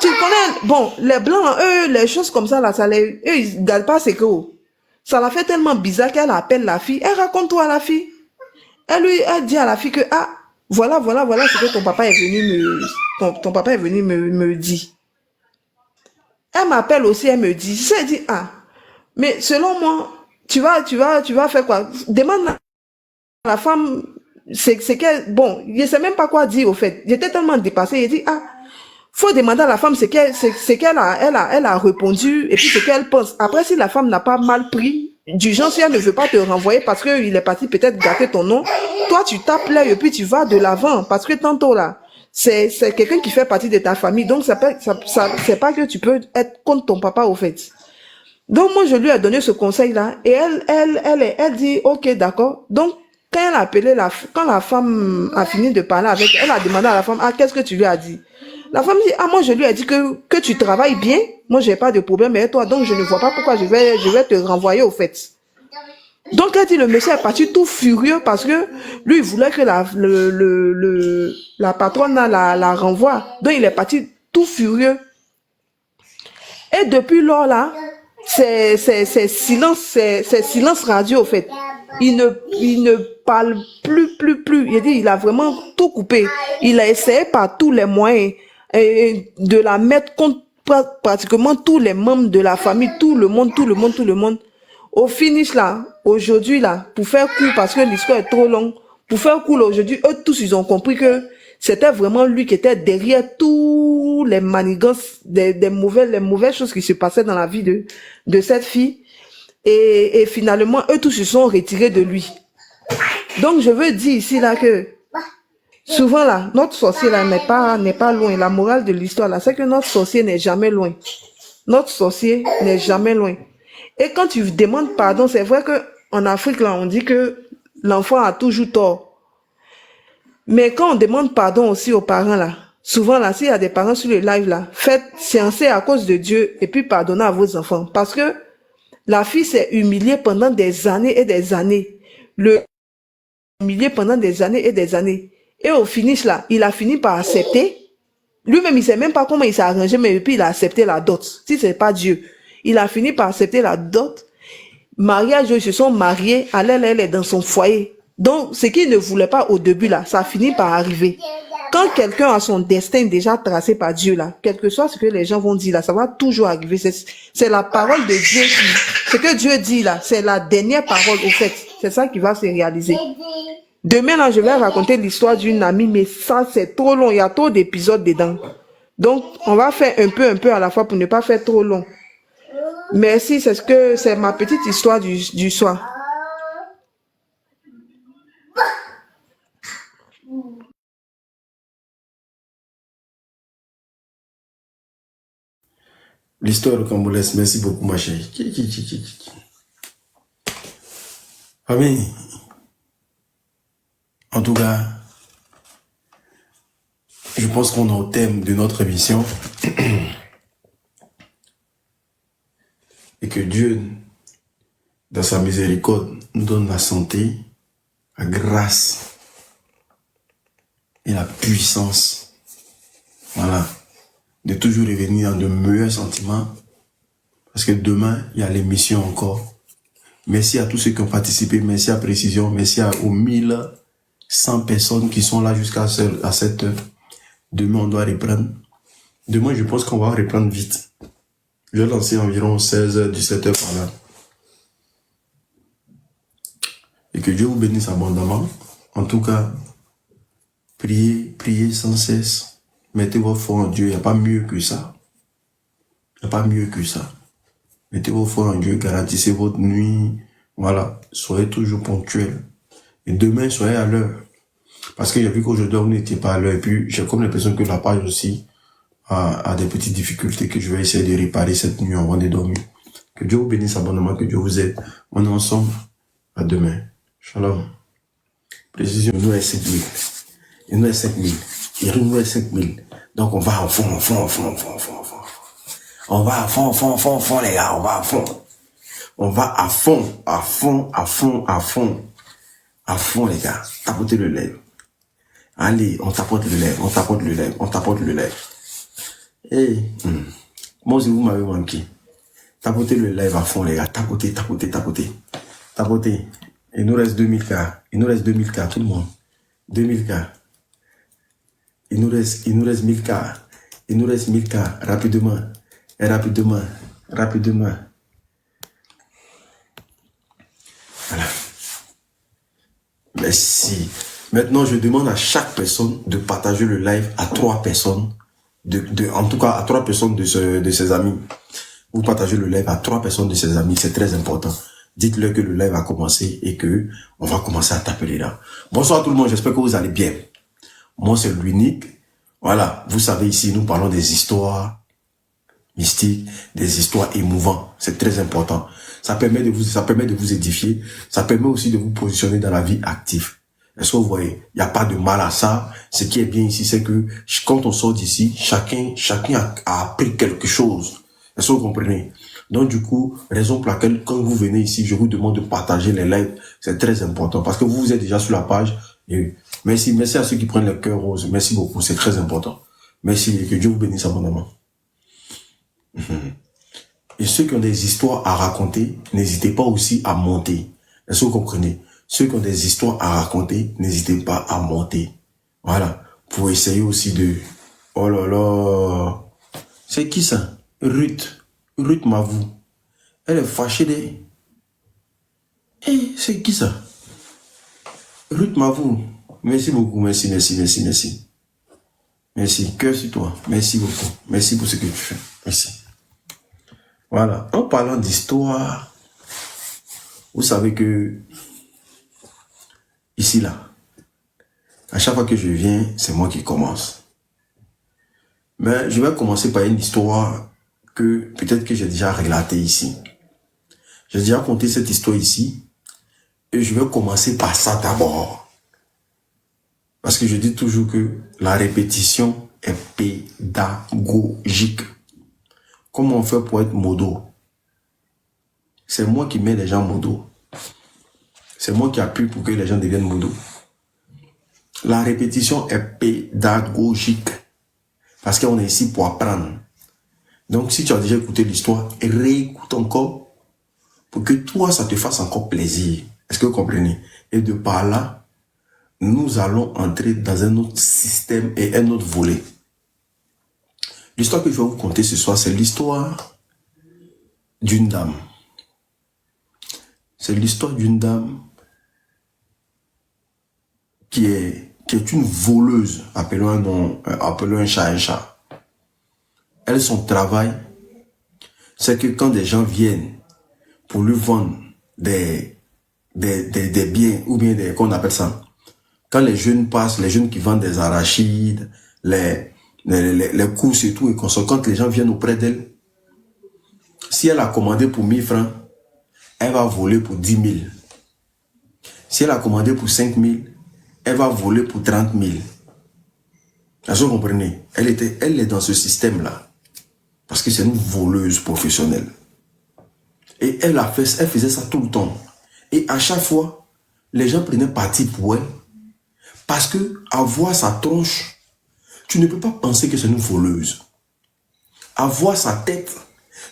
tu connais, bon, les blancs, eux, les choses comme ça, là, eux, ils ne gardent pas ses cœurs. Ça l'a fait tellement bizarre qu'elle appelle la fille. Elle raconte-toi à la fille. Elle dit à la fille que, ah, voilà ce que ton papa est venu ton papa est venu me dire. Elle m'appelle aussi, elle me dit, elle dit, ah, mais selon moi, tu vas faire quoi? Demande à la femme, c'est qu'elle, bon, je sais même pas quoi dire, au fait. J'étais tellement dépassée, j'ai dit, ah, faut demander à la femme qu'elle a répondu, et puis ce qu'elle pense. Après, si la femme n'a pas mal pris, du genre, si elle ne veut pas te renvoyer parce qu'il est parti peut-être gâter ton nom, toi, tu tapes l'œil et puis tu vas de l'avant. Parce que tantôt, là, c'est quelqu'un qui fait partie de ta famille. Donc, c'est pas que tu peux être contre ton papa, au fait. Donc, moi, je lui ai donné ce conseil-là, et elle dit, ok, d'accord. Donc, quand elle a appelé quand la femme a fini de parler avec, elle a demandé à la femme, ah, qu'est-ce que tu lui as dit? La femme dit, ah, moi, je lui ai dit que tu travailles bien. Moi, j'ai pas de problème avec toi, donc je ne vois pas pourquoi je vais te renvoyer, au fait. Donc, elle dit, le monsieur est parti tout furieux parce que lui, il voulait que la patronne la renvoie. Donc, il est parti tout furieux. Et depuis lors, là, c'est silence radio, au fait. Il ne parle plus. Il dit, il a vraiment tout coupé. Il a essayé par tous les moyens de la mettre contre pratiquement tous les membres de la famille, tout le monde. Au finish, là, aujourd'hui, là, pour faire court, parce que l'histoire est trop longue, pour faire court, aujourd'hui, eux tous, ils ont compris que c'était vraiment lui qui était derrière tous les manigances, les mauvaises choses qui se passaient dans la vie de cette fille. Et finalement, eux tous se sont retirés de lui. Donc, je veux dire ici, là, que souvent, là, notre sorcier, là, n'est pas loin. La morale de l'histoire, là, c'est que notre sorcier n'est jamais loin. Notre sorcier n'est jamais loin. Et quand tu demandes pardon, c'est vrai que en Afrique, là, on dit que l'enfant a toujours tort. Mais quand on demande pardon aussi aux parents, là, souvent, là, s'il y a des parents sur le live, là, faites séancer à cause de Dieu et puis pardonnez à vos enfants. Parce que la fille s'est humiliée pendant des années et des années. Humilié pendant des années et des années. Et au finish, là, il a fini par accepter. Lui-même, il sait même pas comment il s'est arrangé, mais puis il a accepté la dot. Si c'est pas Dieu. Il a fini par accepter la dot. Mariage, ils se sont mariés. Elle est dans son foyer. Donc, ce qu'il ne voulait pas au début, là, ça finit par arriver. Quand quelqu'un a son destin déjà tracé par Dieu, là, quel que soit ce que les gens vont dire, là, ça va toujours arriver. C'est la parole de Dieu ce que Dieu dit, là, c'est la dernière parole, au fait. C'est ça qui va se réaliser. Demain, là, je vais raconter l'histoire d'une amie, mais ça, c'est trop long. Il y a trop d'épisodes dedans. Donc, on va faire un peu à la fois pour ne pas faire trop long. Merci, c'est ma petite histoire du soir. L'histoire de Congolaise, merci beaucoup, ma chérie. Famille, en tout cas, je pense qu'on est au thème de notre émission. Et que Dieu, dans sa miséricorde, nous donne la santé, la grâce et la puissance. Voilà. De toujours revenir dans de meilleurs sentiments. Parce que demain, il y a l'émission encore. Merci à tous ceux qui ont participé. Merci à Précision. Merci aux 1100 personnes qui sont là jusqu'à cette heure. Demain, on doit reprendre. Demain, je pense qu'on va reprendre vite. Je vais lancer environ 16h, 17h par là. Et que Dieu vous bénisse abondamment. En tout cas, priez, priez sans cesse. Mettez votre foi en Dieu. Il n'y a pas mieux que ça. Il n'y a pas mieux que ça. Mettez votre foi en Dieu. Garantissez votre nuit. Voilà. Soyez toujours ponctuels. Et demain, soyez à l'heure. Parce que j'ai vu qu'aujourd'hui, vous n'étiez pas à l'heure. Et puis, j'ai comme l'impression que la page aussi a des petites difficultés que je vais essayer de réparer cette nuit avant de dormir. Que Dieu vous bénisse abondamment. Que Dieu vous aide. On est ensemble. À demain. Shalom. Précision, il nous reste 5 000. Il nous reste 5 000. Il nous reste 5 000. Donc on va en fond. On va à fond, les gars. On va à fond. On va à fond, les gars. Tapotez le lèvre. Allez, on tapote le lèvre. Hey, moi aussi, vous m'avez manqué. Tapotez le lèvre à fond, les gars. Tapotez. Il nous reste 2000 cas. Il nous reste 2000 cas, tout le monde. 2000 cas. Il nous reste 1000 cas. Il nous reste 1000 cas. Rapidement. Voilà. Merci. Maintenant, je demande à chaque personne de partager le live à 3 personnes. En tout cas, à 3 personnes de ses amis. Vous partagez le live à 3 personnes de ses amis. C'est très important. Dites-leur que le live a commencé et que on va commencer à taper là. Bonsoir tout le monde, j'espère que vous allez bien. Moi, c'est l'unique. Voilà, vous savez, ici, nous parlons des histoires mystiques, des histoires émouvantes. C'est très important. Ça permet de vous édifier. Ça permet aussi de vous positionner dans la vie active. Est-ce que vous voyez? Il n'y a pas de mal à ça. Ce qui est bien ici, c'est que quand on sort d'ici, chacun a appris quelque chose. Est-ce que vous comprenez? Donc du coup, raison pour laquelle quand vous venez ici, je vous demande de partager les lives. C'est très important parce que vous êtes déjà sur la page. Et merci à ceux qui prennent le cœur rose. Merci beaucoup, c'est très important. Merci et que Dieu vous bénisse abondamment. Et ceux qui ont des histoires à raconter, n'hésitez pas aussi à monter. Est-ce que vous comprenez? Ceux qui ont des histoires à raconter, n'hésitez pas à monter. Voilà. Pour essayer aussi de... Oh là là. C'est qui ça? Ruth m'avoue. Elle est fâchée des... Eh, c'est qui ça? Ruth m'avoue. Merci beaucoup. Merci. Merci. Cœur sur toi. Merci beaucoup. Merci pour ce que tu fais. Merci. Voilà. En parlant d'histoire, vous savez que ici, là, à chaque fois que je viens, c'est moi qui commence. Mais je vais commencer par une histoire que peut-être que j'ai déjà relatée ici. J'ai déjà conté cette histoire ici. Et je vais commencer par ça d'abord. Parce que je dis toujours que la répétition est pédagogique. Comment on fait pour être modo? C'est moi qui mets les gens modo. C'est moi qui appuie pour que les gens deviennent modo. La répétition est pédagogique. Parce qu'on est ici pour apprendre. Donc, si tu as déjà écouté l'histoire, réécoute encore pour que toi, ça te fasse encore plaisir. Est-ce que vous comprenez? Et de par là, nous allons entrer dans un autre système et un autre volet. L'histoire que je vais vous conter ce soir, c'est l'histoire d'une dame. C'est l'histoire d'une dame qui est une voleuse, appelons un chat. Elle, son travail, c'est que quand des gens viennent pour lui vendre des biens, ou bien qu'on appelle ça, quand les jeunes passent, les jeunes qui vendent des arachides, les courses et tout, et quand les gens viennent auprès d'elle, si elle a commandé pour 1000 francs, elle va voler pour 10 000. Si elle a commandé pour 5 000, elle va voler pour 30 000. Est-ce que vous comprenez? Elle est dans ce système-là. Parce que c'est une voleuse professionnelle. Et elle faisait ça tout le temps. Et à chaque fois, les gens prenaient parti pour elle. Parce que, à voir sa tronche, tu ne peux pas penser que c'est une voleuse. À voir sa tête,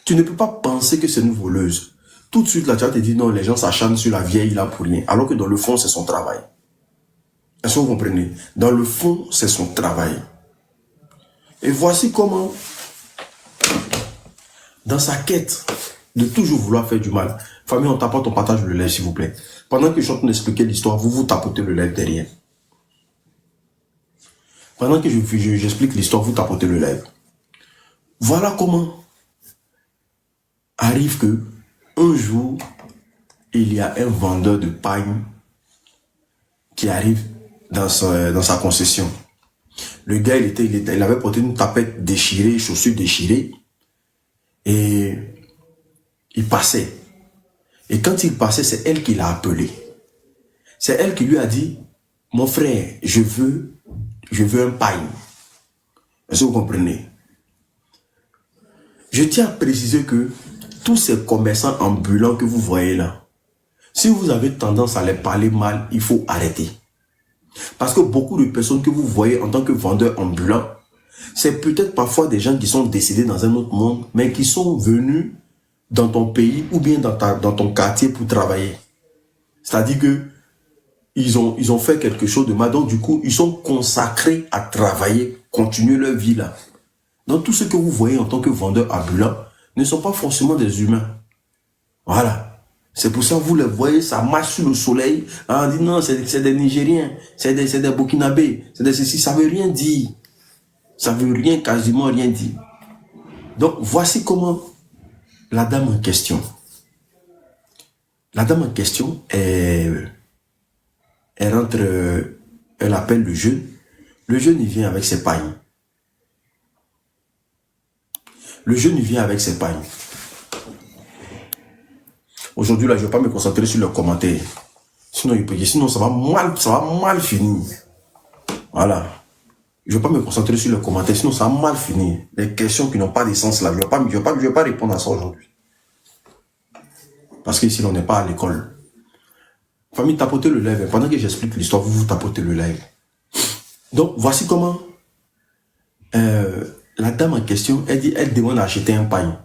tu ne peux pas penser que c'est une voleuse. Tout de suite, là, tu vas te dire, non, les gens s'acharnent sur la vieille là pour rien. Alors que dans le fond, c'est son travail. Est-ce que vous comprenez? Dans le fond, c'est son travail. Et voici comment, dans sa quête de toujours vouloir faire du mal, famille, on tapote, on partage le lait, s'il vous plaît. Pendant que je suis en train d'expliquer l'histoire, vous tapotez le lait derrière. Pendant que j'explique l'histoire, vous tapotez le lait. Voilà comment arrive que un jour, il y a un vendeur de pain qui arrive dans sa concession. Le gars, il avait porté une tapette déchirée, chaussures déchirées, et il passait. Et quand il passait, c'est elle qui l'a appelé. C'est elle qui lui a dit, mon frère, je veux un pain. Est-ce que vous comprenez? Je tiens à préciser que tous ces commerçants ambulants que vous voyez là, si vous avez tendance à les parler mal, il faut arrêter. Parce que beaucoup de personnes que vous voyez en tant que vendeurs ambulants, c'est peut-être parfois des gens qui sont décédés dans un autre monde, mais qui sont venus dans ton pays ou bien dans ton quartier pour travailler. C'est-à-dire que ils ont fait quelque chose de mal. Donc du coup, ils sont consacrés à travailler, continuer leur vie là. Donc tout ce que vous voyez en tant que vendeur ambulant ne sont pas forcément des humains. Voilà. C'est pour ça que vous les voyez, ça marche sur le soleil. On dit non, c'est des Nigériens, c'est des Burkinabés, c'est des ceci, ça veut rien dire. Ça veut rien, quasiment rien dire. Donc voici comment la dame en question. La dame en question, elle rentre, elle appelle le jeune. Le jeune, il vient avec ses pailles. Le jeune, il vient avec ses pailles. Aujourd'hui, là, je ne vais pas me concentrer sur les commentaires. Sinon, ça va mal finir. Voilà. Je ne vais pas me concentrer sur les commentaires, sinon ça va mal finir. Les questions qui n'ont pas de sens là, je ne vais pas répondre à ça aujourd'hui. Parce qu'ici, on n'est pas à l'école. Famille, tapotez le live. Pendant que j'explique l'histoire, vous tapotez le live. Donc, voici comment la dame en question, elle demande d'acheter un pain.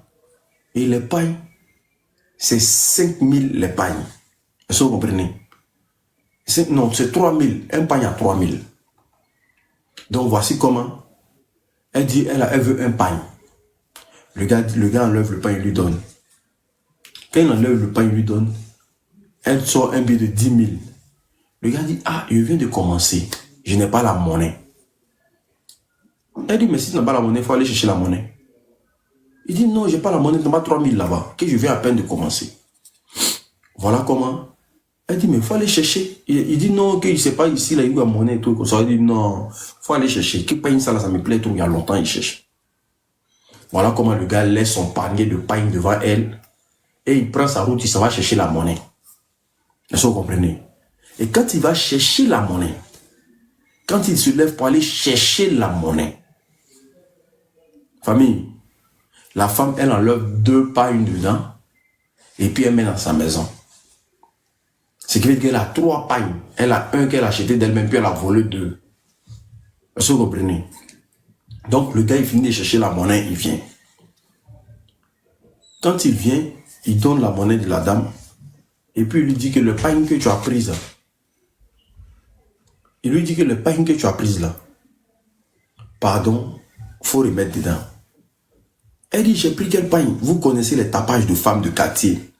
Et le pain, c'est 5000 les pains. Est-ce que vous comprenez? Non, c'est 3000. Un pain à 3000. Donc, voici comment. Elle dit, elle veut un pain. Le gars enlève le pain et lui donne. Quand il enlève le pain et lui donne, elle sort un billet de 10 000. Le gars dit, ah, je viens de commencer. Je n'ai pas la monnaie. Elle dit, mais si tu n'as pas la monnaie, il faut aller chercher la monnaie. Il dit, non, je n'ai pas la monnaie, tu n'as pas 3 000 là-bas, que je viens à peine de commencer. Voilà comment. Elle dit, mais il faut aller chercher. Il dit, non, qu'il ne sait pas ici, là, il y a la monnaie et tout. Comme ça. Il dit, non, il faut aller chercher. Qui paye ça, là, ça me plaît, tout. Il y a longtemps, il cherche. Voilà comment le gars laisse son panier de pain devant elle. Et il prend sa route, il s'en va chercher la monnaie. Est-ce que vous comprenez? Et quand il va chercher la monnaie, quand il se lève pour aller chercher la monnaie, famille, la femme, elle enlève 2 pains dedans, et puis elle met dans sa maison. Ce qui veut dire qu'elle a 3 pains. Elle a un qu'elle a acheté d'elle-même, puis elle a volé 2. Est-ce que vous comprenez? Donc le gars, il finit de chercher la monnaie, il vient. Quand il vient, il donne la monnaie de la dame, et puis il lui dit que le pain que tu as pris là, pardon, il faut remettre dedans. Elle dit, j'ai pris quel pain? Vous connaissez les tapages de femmes de quartier.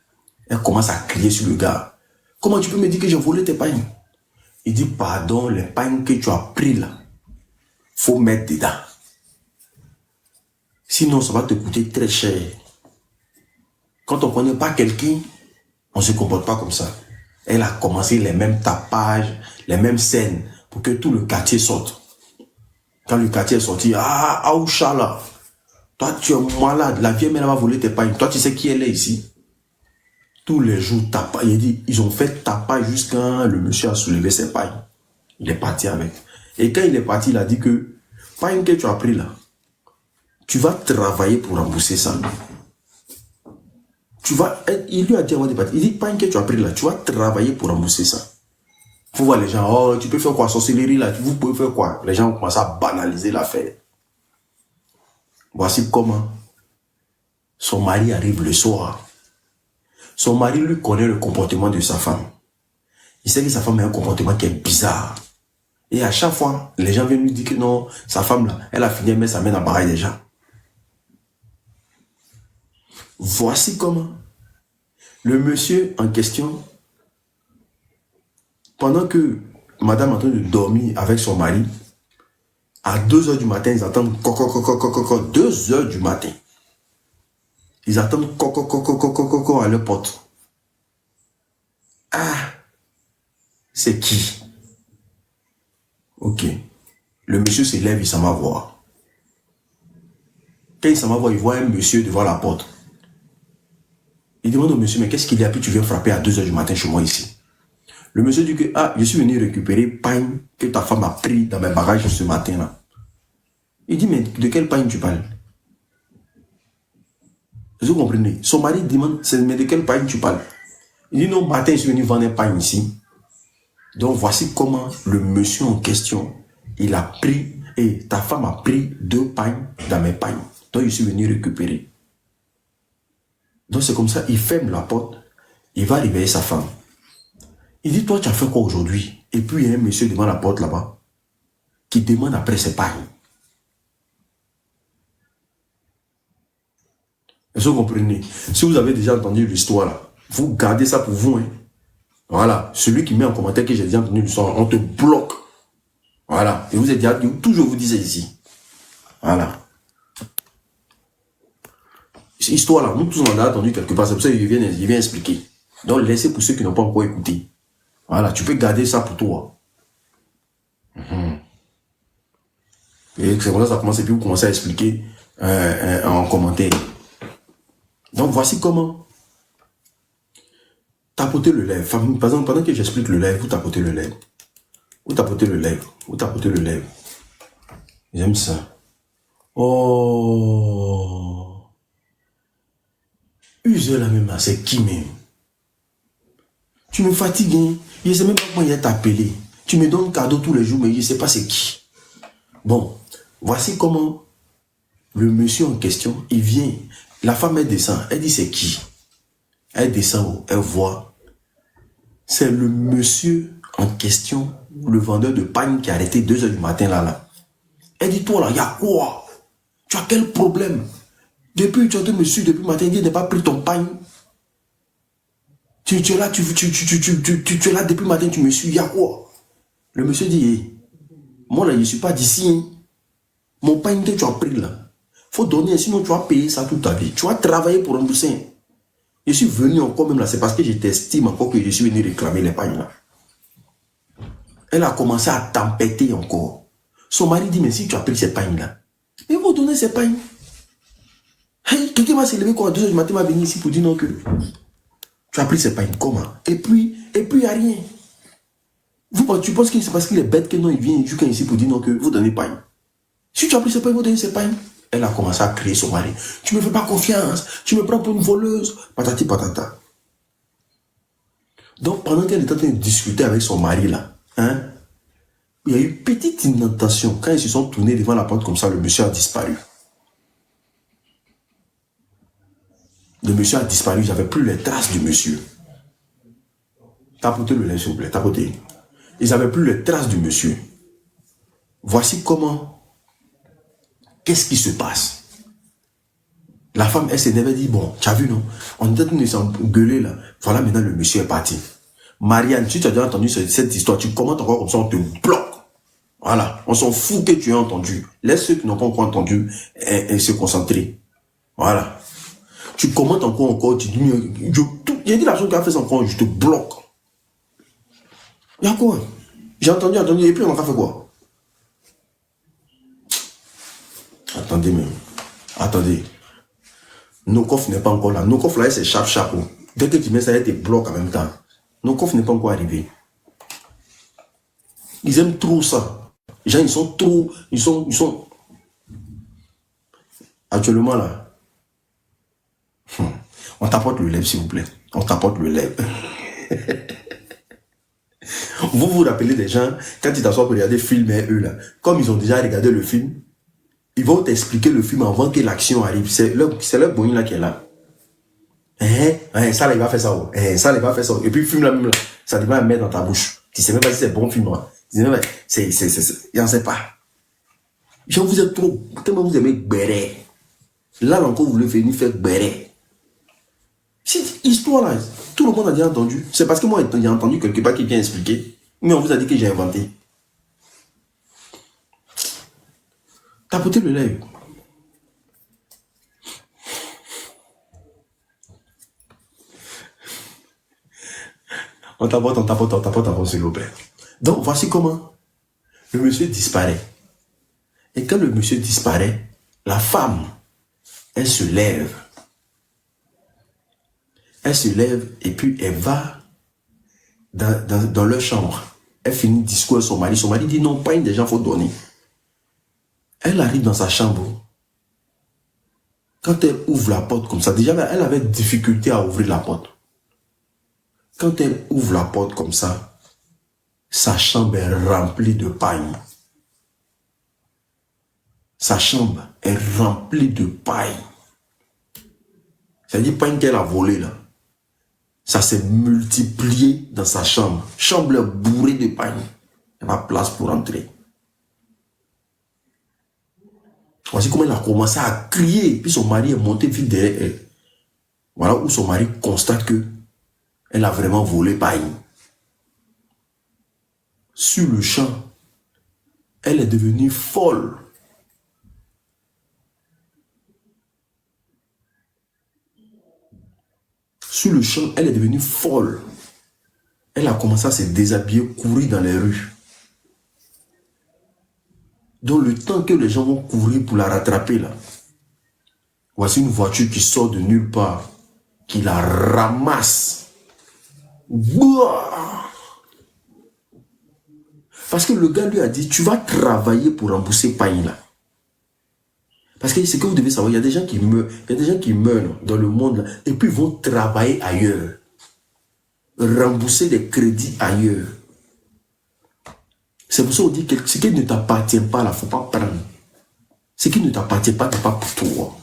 Elle commence à crier sur le gars. Comment tu peux me dire que j'ai volé tes pains? Il dit, pardon, les pains que tu as pris là, faut mettre dedans. Sinon, ça va te coûter très cher. Quand on ne connaît pas quelqu'un, on ne se comporte pas comme ça. Elle a commencé les mêmes tapages, les mêmes scènes, pour que tout le quartier sorte. Quand le quartier est sorti, ah, Aoucha là, toi tu es malade, la vieille mère va voler tes pains. Toi tu sais qui elle est ici. Tous les jours, tapage. Il dit, ils ont fait tapage jusqu'à le monsieur a soulevé ses pains. Il est parti avec. Et quand il est parti, il a dit que, pain que tu as pris là, Tu vas travailler pour rembourser ça. Il lui a dit avant de partir, il dit, pas que tu as pris là, tu vas travailler pour rembourser ça. Faut voir les gens, oh, tu peux faire quoi, sorcellerie là, vous pouvez faire quoi? Les gens commencent à banaliser l'affaire. Voici comment son mari arrive le soir. Son mari lui connaît le comportement de sa femme. Il sait que sa femme a un comportement qui est bizarre. Et à chaque fois, les gens viennent lui dire que non, sa femme là, elle a fini de mettre sa main dans la baraille des gens. Voici comment le monsieur en question, pendant que madame est en train de dormir avec son mari, à 2h du matin, ils attendent 2h du matin. Ils attendent à leur porte. Ah, c'est qui? Ok. Le monsieur se lève, il s'en va voir. Quand il s'en va voir, il voit un monsieur devant la porte. Il demande au monsieur, mais qu'est-ce qu'il y a? Puis tu viens frapper à 2h du matin chez moi ici. Le monsieur dit que, ah, je suis venu récupérer pain que ta femme a pris dans mes bagages ce matin-là. Il dit, mais de quel pain tu parles? Vous comprenez? Son mari demande, mais de quel pain tu parles? Il dit, non, matin, je suis venu vendre un pain ici. Donc, voici comment le monsieur en question, il a pris, et ta femme a pris 2 pains dans mes pains. Donc, je suis venu récupérer. Donc, c'est comme ça, il ferme la porte, il va réveiller sa femme. Il dit, toi, tu as fait quoi aujourd'hui? Et puis, il y a un monsieur devant la porte là-bas, qui demande après ses pains. Est-ce que vous comprenez? Si vous avez déjà entendu l'histoire là, vous gardez ça pour vous. Hein. Voilà. Celui qui met en commentaire que j'ai déjà entendu l'histoire, on te bloque. Voilà. Et vous êtes déjà, toujours vous disais ici. Voilà. Cette histoire là, nous tous on a entendu quelque part. C'est pour ça qu'il vient expliquer. Donc laissez pour ceux qui n'ont pas encore écouté. Voilà. Tu peux garder ça pour toi. Et c'est comme ça que ça commence et puis vous commencez à expliquer en commentaire. Donc voici comment tapoter le lèvre. Par exemple, pendant que j'explique le lèvre, vous tapotez le lèvre. Vous tapotez le lèvre. Vous tapotez le lèvre. J'aime ça. Oh. Use la même là, c'est qui même? Tu me fatigues, hein? Je ne sais même pas comment il est appelé. Tu me donnes cadeau tous les jours, mais je ne sais pas c'est qui. Bon, voici comment le monsieur en question, il vient. La femme, elle descend. Elle dit, c'est qui? Elle descend, elle voit. C'est le monsieur en question, le vendeur de pain qui a arrêté 2h du matin là. Elle dit, toi là, il y a quoi? Tu as quel problème? Depuis, tu as dit, monsieur, depuis le matin, il n'a pas pris ton pain. Tu es là, tu es là depuis le matin, tu me suis, il y a quoi? Le monsieur dit, hey, moi là, je ne suis pas d'ici. Hein. Mon pain que tu as pris là, faut donner, sinon tu vas payer ça toute ta vie. Tu vas travailler pour rembourser. Je suis venu encore même là, c'est parce que je t'estime encore que je suis venu réclamer les pains là. Elle a commencé à tempêter encore. Son mari dit, mais si tu as pris ces pains là, il faut donner ces pains. Hey, quelqu'un va se lever quoi à 2h du matin, va venir ici pour dire non que tu as pris ces pains, comment? Et puis, il n'y a rien. Tu penses que c'est parce qu'il est bête que non, il vient jusqu'à ici pour dire non que vous donnez pain. Si tu as pris ces pains, vous donnez ces pains. Elle a commencé à crier son mari. Tu ne me fais pas confiance. Tu me prends pour une voleuse. Patati patata. Donc, pendant qu'elle était en train de discuter avec son mari là, hein, il y a eu une petite indentation. Quand ils se sont tournés devant la porte comme ça, le monsieur a disparu. Le monsieur a disparu. J'avais plus les traces du monsieur. Tapotez le lait, s'il vous plaît. Tapotez. Ils n'avaient plus les traces du monsieur. Voici comment. Qu'est-ce qui se passe? La femme, elle s'est dit, bon, tu as vu, non? On était en train de s'engueuler là. Voilà, maintenant le monsieur est parti. Marianne, si tu as déjà entendu cette histoire, tu commentes encore comme ça, on te bloque. Voilà, on s'en fout que tu aies entendu. Laisse ceux qui n'ont pas encore entendu et se concentrer. Voilà. Tu commentes encore, tu dis, j'ai dit la chose qu'elle a fait encore, je te bloque. Il y a quoi? J'ai entendu, et puis on a fait quoi? Attendez même. Attendez. Nokov n'est pas encore là. Nokov là, c'est chapeau. Dès que tu mets ça, il te bloque en même temps. Nokov n'est pas encore arrivé. Ils aiment trop ça. Les gens, ils sont trop... Ils sont... Actuellement, là, on t'apporte le lèvre, s'il vous plaît. On t'apporte le lèvre. Vous vous rappelez des gens, quand ils t'assoient pour regarder le film, eux, là, comme ils ont déjà regardé le film, ils vont t'expliquer le film avant que l'action arrive. C'est leur bonne là qui est là. Ça, là, il va faire ça. Ça, là, il va faire ça. Et puis, le film, là, même, là, ça va le mettre dans ta bouche. Tu sais même pas si c'est bon film. Il n'en sait pas. Genre, vous êtes trop, tellement vous aimez béret. Là, encore, vous voulez venir faire béret. Cette histoire-là, tout le monde a déjà entendu. C'est parce que moi, j'ai entendu quelque part qui vient expliquer. Mais on vous a dit que j'ai inventé. Tapotez le lèvre. On tapote, s'il vous plaît. Donc, voici comment le monsieur disparaît. Et quand le monsieur disparaît, la femme, elle se lève. Elle se lève et puis elle va dans leur chambre. Elle finit le discours à son mari. Son mari dit non, pas une des gens, il faut donner. Elle arrive dans sa chambre. Quand elle ouvre la porte comme ça, déjà elle avait difficulté à ouvrir la porte. Quand elle ouvre la porte comme ça, sa chambre est remplie de paille. Sa chambre est remplie de paille. C'est-à-dire paille qu'elle a volé là. Ça s'est multiplié dans sa chambre. Chambre bourrée de paille. Il n'y a pas place pour entrer. Voici comment elle a commencé à crier. Puis son mari est monté vite derrière elle. Voilà où son mari constate que elle a vraiment volé paille. Sur le champ, elle est devenue folle. Sur le champ, elle est devenue folle. Elle a commencé à se déshabiller, courir dans les rues. Donc le temps que les gens vont courir pour la rattraper là, voici une voiture qui sort de nulle part, qui la ramasse. Bouah! Parce que le gars lui a dit, tu vas travailler pour rembourser paille là. Parce que c'est que vous devez savoir, il y a des gens qui meurent, dans le monde là, et puis ils vont travailler ailleurs. Rembourser des crédits ailleurs. C'est pour ça qu'on dit que ce qui ne t'appartient pas là, il ne faut pas prendre. Ce qui ne t'appartient pas, n'est pas pour toi.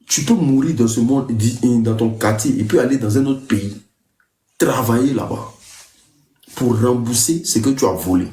Tu peux mourir dans ce monde, dans ton quartier, et puis aller dans un autre pays, travailler là-bas, pour rembourser ce que tu as volé.